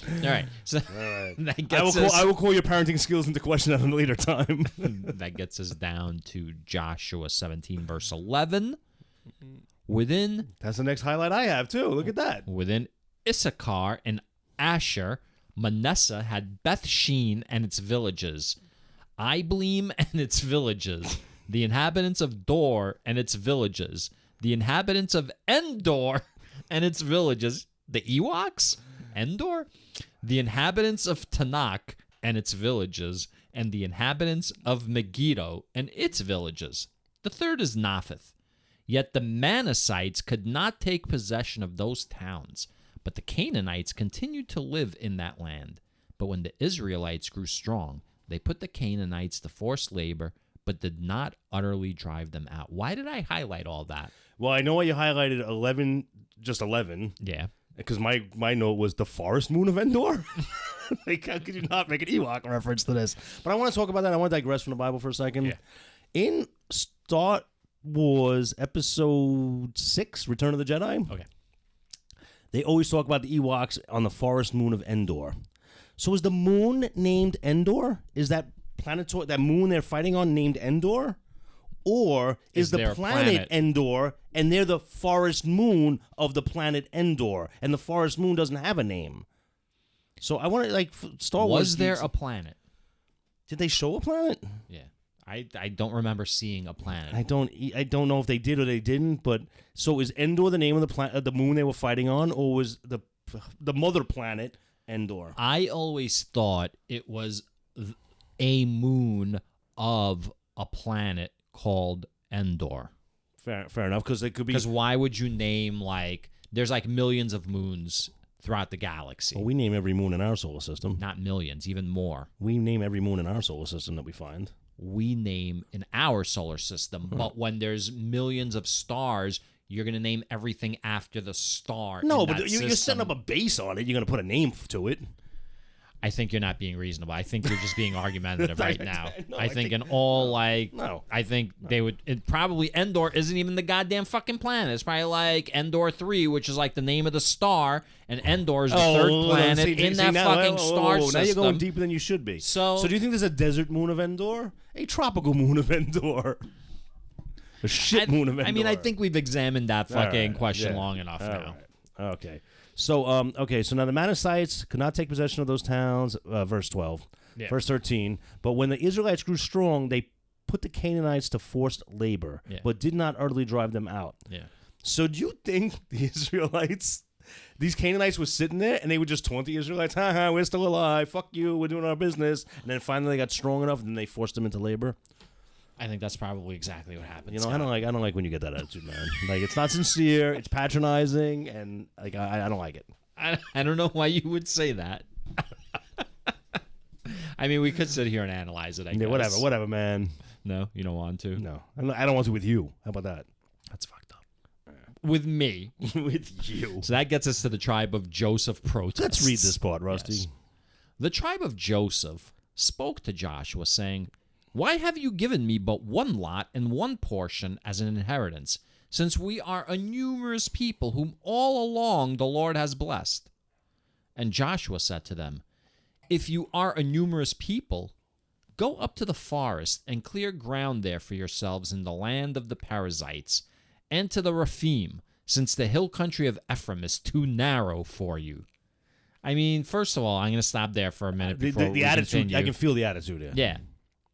All right. So that gets I will call your parenting skills into question at a later time. That gets us down to Joshua 17, verse 11. Within... That's the next highlight I have, too. Look at that. Within Issachar and Asher, Manasseh had Beth Shean and its villages, Ibleam and its villages, the inhabitants of Dor and its villages, the inhabitants of Endor and its villages, the Ewoks, Endor, the inhabitants of Tanakh and its villages, and the inhabitants of Megiddo and its villages. The third is Naphath. Yet the Manassites could not take possession of those towns, but the Canaanites continued to live in that land. But when the Israelites grew strong, they put the Canaanites to forced labor, but did not utterly drive them out. Why did I highlight all that? Well, I know why you highlighted 11, just 11. Yeah. Because my note was the forest moon of Endor. Like, how could you not make an Ewok reference to this? But I want to talk about that. I want to digress from the Bible for a second. Yeah. In Star Wars Episode 6, Return of the Jedi, Okay. they always talk about the Ewoks on the forest moon of Endor. So is the moon named Endor? Is that that moon they're fighting on named Endor? Or is the planet Endor, and they're the forest moon of the planet Endor, and the forest moon doesn't have a name? So I want to, like, Star Wars... Was there a planet? Did they show a planet? Yeah. I don't remember seeing a planet. I don't know if they did or they didn't, but... So is Endor the name of the moon they were fighting on, or was the mother planet Endor? I always thought it was a moon of a planet called Endor. Fair enough, because they could be... Because why would you name, like... There's, like, millions of moons throughout the galaxy. Well, we name every moon in our solar system. Not millions, even more. We name every moon in our solar system that we find. We name in our solar system, but when there's millions of stars... You're going to name everything after the star. No, but you're setting up a base on it. You're going to put a name to it. I think you're not being reasonable. I think you're just being argumentative right now. No, I think in all, like, No. I think they would, it probably, Endor isn't even the goddamn fucking planet. It's probably like Endor 3, which is like the name of the star, and Endor is the third planet in that fucking star system. Now you're going deeper than you should be. So do you think there's a desert moon of Endor? A tropical moon of Endor? A shit moon of Endor? I mean, I think we've examined that fucking question long enough now. Right. Okay. So, so now the Manassites could not take possession of those towns, verse 12. Yeah. Verse 13. But when the Israelites grew strong, they put the Canaanites to forced labor, but did not utterly drive them out. Yeah. So do you think the Israelites, these Canaanites were sitting there and they would just taunt the Israelites, ha, we're still alive, fuck you, we're doing our business, and then finally they got strong enough and then they forced them into labor? I think that's probably exactly what happened. You know, I don't like when you get that attitude, man. Like, it's not sincere, it's patronizing, and like I don't like it. I don't know why you would say that. I mean, we could sit here and analyze it, I guess. Whatever, man. No, you don't want to? No. I don't want to with you. How about that? That's fucked up. With me. With you. So that gets us to the tribe of Joseph protests. Let's read this part, Rusty. Yes. The tribe of Joseph spoke to Joshua, saying, "Why have you given me but one lot and one portion as an inheritance, since we are a numerous people whom all along the Lord has blessed?" And Joshua said to them, "If you are a numerous people, go up to the forest and clear ground there for yourselves in the land of the Perizzites, and to the Rephaim, since the hill country of Ephraim is too narrow for you." I mean, first of all, I'm going to stop there for a minute before the attitude, continue. I can feel the attitude here. Yeah.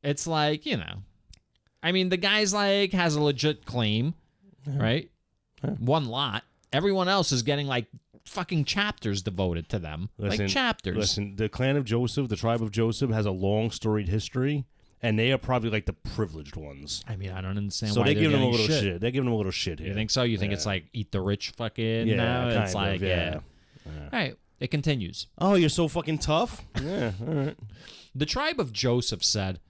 It's like, I mean, the guy's like, has a legit claim, right? One lot. Everyone else is getting like fucking chapters devoted to them. Like chapters. Listen, the clan of Joseph, the tribe of Joseph, has a long storied history, and they are probably like the privileged ones. I mean, I don't understand so why they're giving them a little shit. shit. They're giving them a little shit here. You think so? You think it's like eat the rich fucking now? It's like, yeah. All right. It continues. Oh, you're so fucking tough? Yeah, all right. The tribe of Joseph said,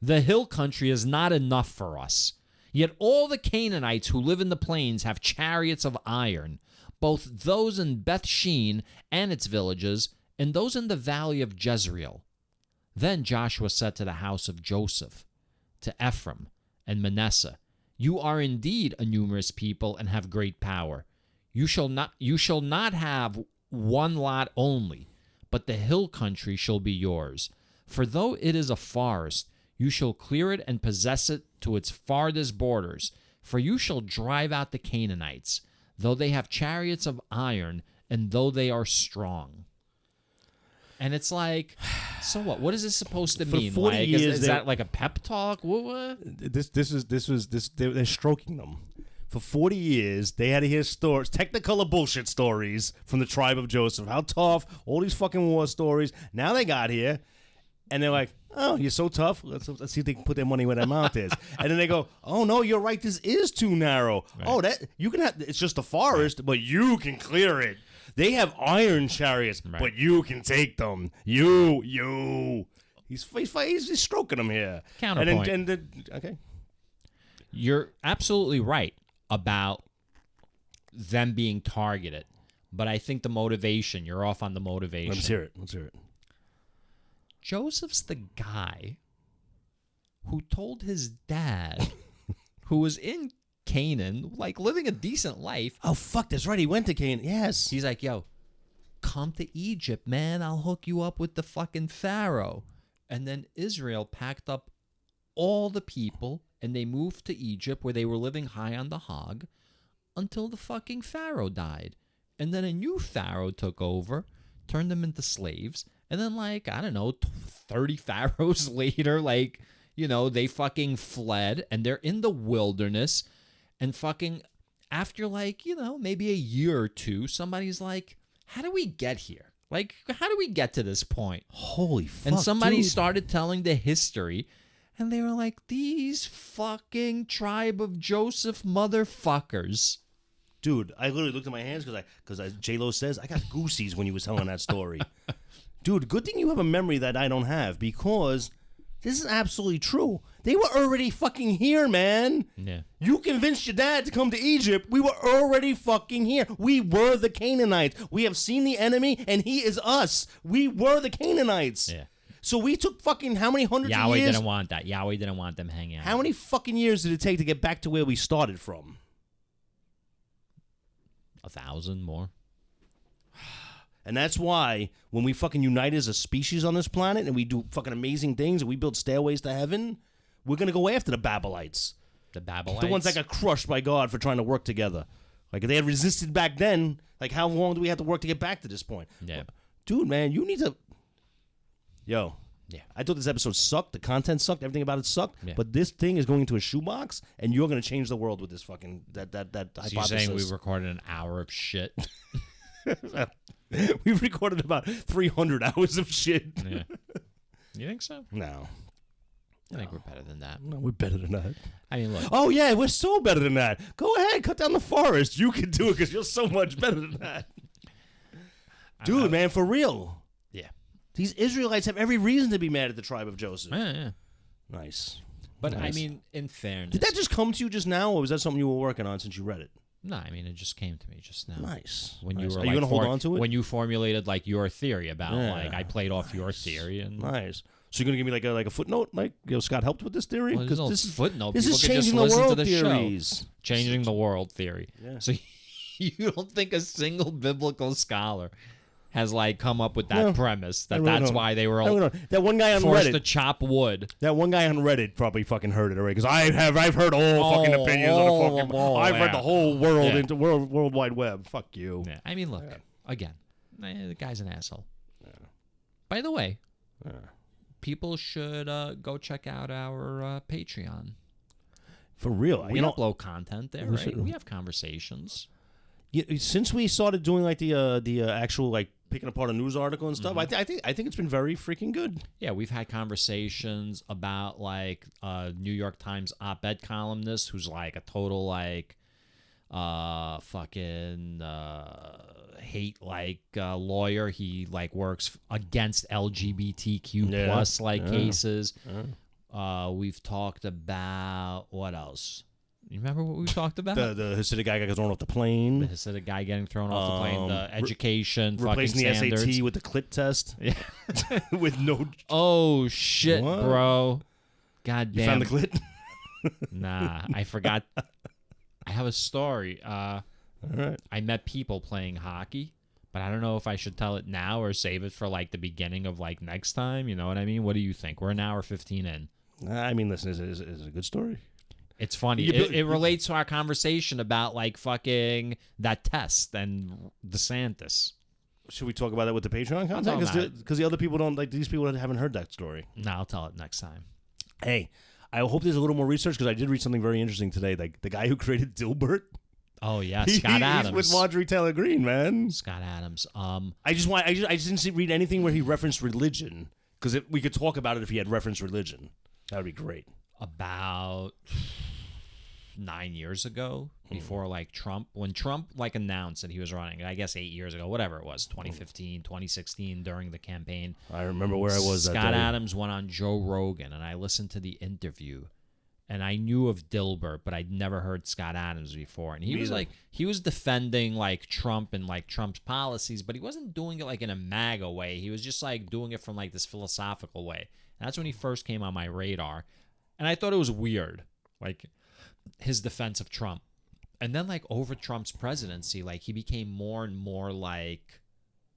"The hill country is not enough for us. Yet all the Canaanites who live in the plains have chariots of iron, both those in Beth-shean and its villages, and those in the valley of Jezreel." Then Joshua said to the house of Joseph, to Ephraim and Manasseh, "You are indeed a numerous people and have great power. You shall not have one lot only, but the hill country shall be yours. For though it is a forest, you shall clear it and possess it to its farthest borders. For you shall drive out the Canaanites, though they have chariots of iron, and though they are strong." And it's like, so what? What is this supposed to mean? 40 like, years, is that like a pep talk? What? They're stroking them. For 40 years, they had to hear stories, technicolor bullshit stories from the tribe of Joseph. How tough, all these fucking war stories. Now they got here, and they're like, "Oh, you're so tough. Let's see if they can put their money where their mouth is." And then they go, "Oh no, you're right. This is too narrow. Right. Oh, that you can have. It's just a forest, but you can clear it. They have iron chariots, but you can take them. You. He's stroking them here. Counterpoint. Okay. You're absolutely right about them being targeted, but I think the motivation, you're off on the motivation. Let's hear it. Joseph's the guy who told his dad, who was in Canaan, like living a decent life. Oh, fuck, that's right. He went to Canaan. Yes. He's like, "Yo, come to Egypt, man. I'll hook you up with the fucking Pharaoh." And then Israel packed up all the people and they moved to Egypt, where they were living high on the hog until the fucking Pharaoh died. And then a new Pharaoh took over, turned them into slaves. And then, like, I don't know, 30 pharaohs later, like, they fucking fled and they're in the wilderness. And fucking after, like, maybe a year or two, somebody's like, "How do we get here? Like, how do we get to this point?" Holy fuck, and somebody dude. started telling the history. And they were like, "These fucking tribe of Joseph motherfuckers." Dude, I literally looked at my hands because J-Lo says, I got goosies when you was telling that story. Dude, good thing you have a memory that I don't have, because This is absolutely true. They were already fucking here, man. Yeah. You convinced your dad to come to Egypt. We were already fucking here. We were the Canaanites. We have seen the enemy, and he is us. We were the Canaanites. Yeah. So we took fucking how many hundreds of Yahweh years? didn't want that. Yahweh didn't want them hanging out. How many fucking years did it take to get back to where we started from? 1,000 more. And that's why when we fucking unite as a species on this planet and we do fucking amazing things and we build stairways to heaven, we're going to go after the Babylonites. The Babylonites? The ones that got crushed by God for trying to work together. Like, if they had resisted back then, like, how long do we have to work to get back to this point? Yeah. Dude, man, you need to... Yo. Yeah. I thought this episode sucked. The content sucked. Everything about it sucked. Yeah. But this thing is going into a shoebox, and you're going to change the world with this fucking... That So hypothesis. you're saying we recorded an hour of shit? We've recorded about 300 hours of shit. Yeah. You think so? No. I think we're better than that. No, we're better than that. I mean, look. Oh, yeah, we're so better than that. Go ahead, cut down the forest. You can do it because you're so much better than that. Dude, man, for real. Yeah. These Israelites have every reason to be mad at the tribe of Joseph. Yeah. Nice. But Nice. I mean, in fairness. Did that just come to you just now, or was that something you were working on since you read it? No, I mean, it just came to me just now. Nice. When Nice. you were Are you going to hold on to it? When you formulated like your theory about Yeah. like I played off your theory and Nice. So you're going to give me like a footnote? Like, Scott helped with this theory? Well, there's no this is footnote. This People is could just changing the listen to world the show. theories. Changing the world theory. Yeah. So you don't think a single biblical scholar has like come up with that No. premise I that really that's don't. why they were I really all don't. That one guy on forced Reddit. to chop wood. That one guy on Reddit probably fucking heard it already because I've heard all fucking opinions on the fucking. I've read the whole world into world wide web. Fuck you. Yeah. I mean, look again. The guy's an asshole. By the way, people should go check out our Patreon. For real, We upload content there, right? We have conversations. Since we started doing like the actual like picking apart a news article and stuff, I think it's been very freaking good. Yeah, we've had conversations about like New York Times op-ed columnist who's like a total like fucking hate like lawyer. He like works against LGBTQ plus cases. We've talked about what else? You remember what we talked about? The Hasidic guy got thrown off the plane. The Hasidic guy getting thrown off the plane. The education, replacing fucking the standards. SAT with the clit test. Yeah. With no. Oh shit, What? bro! God damn. You found the clit? Nah, I forgot. I have a story. All right. I met people playing hockey, but I don't know if I should tell it now or save it for like the beginning of like next time. You know what I mean? What do you think? We're an hour 15 in. I mean, listen, is it a good story? It's funny. It relates to our conversation about like fucking that test and DeSantis. Should we talk about that with the Patreon talk content? about it. Because the other people don't like these people haven't heard that story. No, I'll tell it next time. Hey, I hope there's a little more research because I did read something very interesting today. Like the guy who created Dilbert. Oh yeah, Scott Adams. He's with Marjorie Taylor Greene, man. Scott Adams. I just didn't read anything where he referenced religion because we could talk about it if he had referenced religion. That would be great. About 9 years ago, before like Trump, when Trump like announced that he was running, I guess 8 years ago, whatever it was, 2015, 2016, during the campaign. I remember where I was that day. Scott Adams went on Joe Rogan, and I listened to the interview, and I knew of Dilbert, but I'd never heard Scott Adams before. And he was defending like Trump and like Trump's policies, but he wasn't doing it like in a MAGA way. He was just like doing it from like this philosophical way. And that's when he first came on my radar. And I thought it was weird, like his defense of Trump. And then like over Trump's presidency, like he became more and more like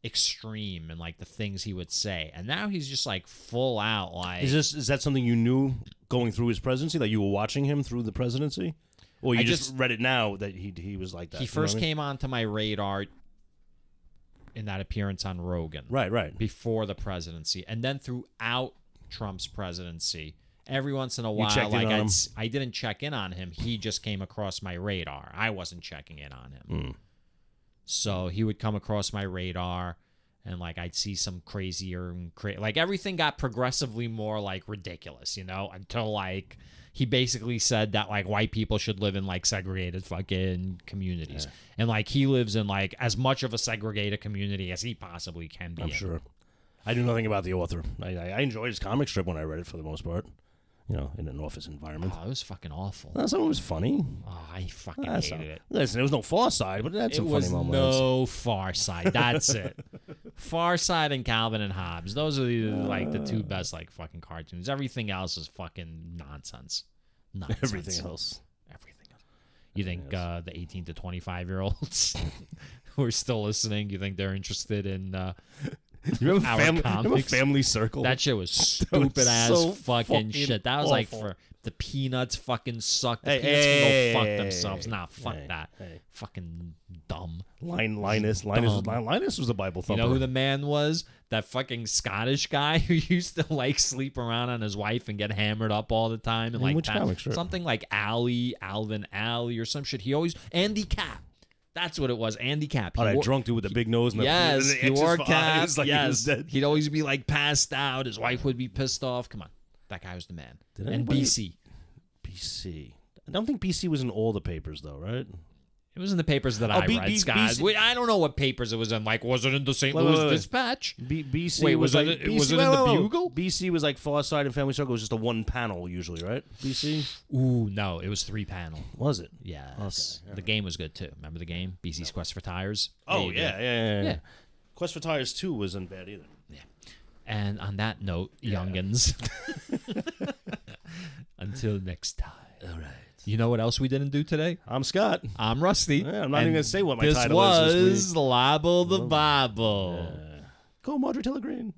extreme and like the things he would say. And now he's just like full out like Is that something you knew going through his presidency, that you were watching him through the presidency? Or you just read it now that he was like that? He first came onto my radar in that appearance on Rogan. Right. Before the presidency. And then throughout Trump's presidency, every once in a while, checked in like on him? I didn't check in on him. He just came across my radar. I wasn't checking in on him. So he would come across my radar, and like I'd see some crazier and like everything got progressively more like ridiculous, you know, until like he basically said that like white people should live in like segregated fucking communities, and like he lives in like as much of a segregated community as he possibly can be. I'm sure. I knew nothing about the author. I enjoyed his comic strip when I read it for the most part. You know, in an office environment. Oh, it was fucking awful. Some of it was funny. Oh, I fucking hated it. Listen, there was no Far Side, but that's some funny moments. No Far Side. That's it. Far Side and Calvin and Hobbes. Those are the two best like fucking cartoons. Everything else is fucking nonsense. Everything else. You think the 18 to 25-year-olds who are still listening, you think they're interested in you remember Family Circle? That shit was stupid ass so fucking shit. That was awful. like for the Peanuts fucking suck. The Peanuts can go fuck themselves. Nah, fuck that. Fucking dumb. Linus was the Bible thumper. You know who the man was? That fucking Scottish guy who used to like sleep around on his wife and get hammered up all the time and like which comic strip? Something like Alvin Alley or some shit. He always Andy Cap. That's what it was, Andy Cap. That drunk dude with the big nose and the he wore a cap. Like yes, he was dead. He'd always be like passed out. His wife would be pissed off. Come on, that guy was the man. And BC. I don't think BC was in all the papers though, right? It was in the papers that I read, Scott. Wait, I don't know what papers it was in. Like, was it in the St. Louis Dispatch? BC. Wait, was it in the Bugle? BC was like Far Side and Family Circle. It was just a one panel usually, right? BC. Ooh, no, it was 3 panel. Was it? Yes. Okay. The game was good too. Remember the game? BC's Quest for Tires. Oh yeah. Quest for Tires 2 wasn't bad either. Yeah. And on that note, youngins, until next time. All right. You know what else we didn't do today? I'm Scott. I'm Rusty. Yeah, I'm not even going to say what my title is this week. This was Libel the Bible. Go Marjorie Taylor Greene.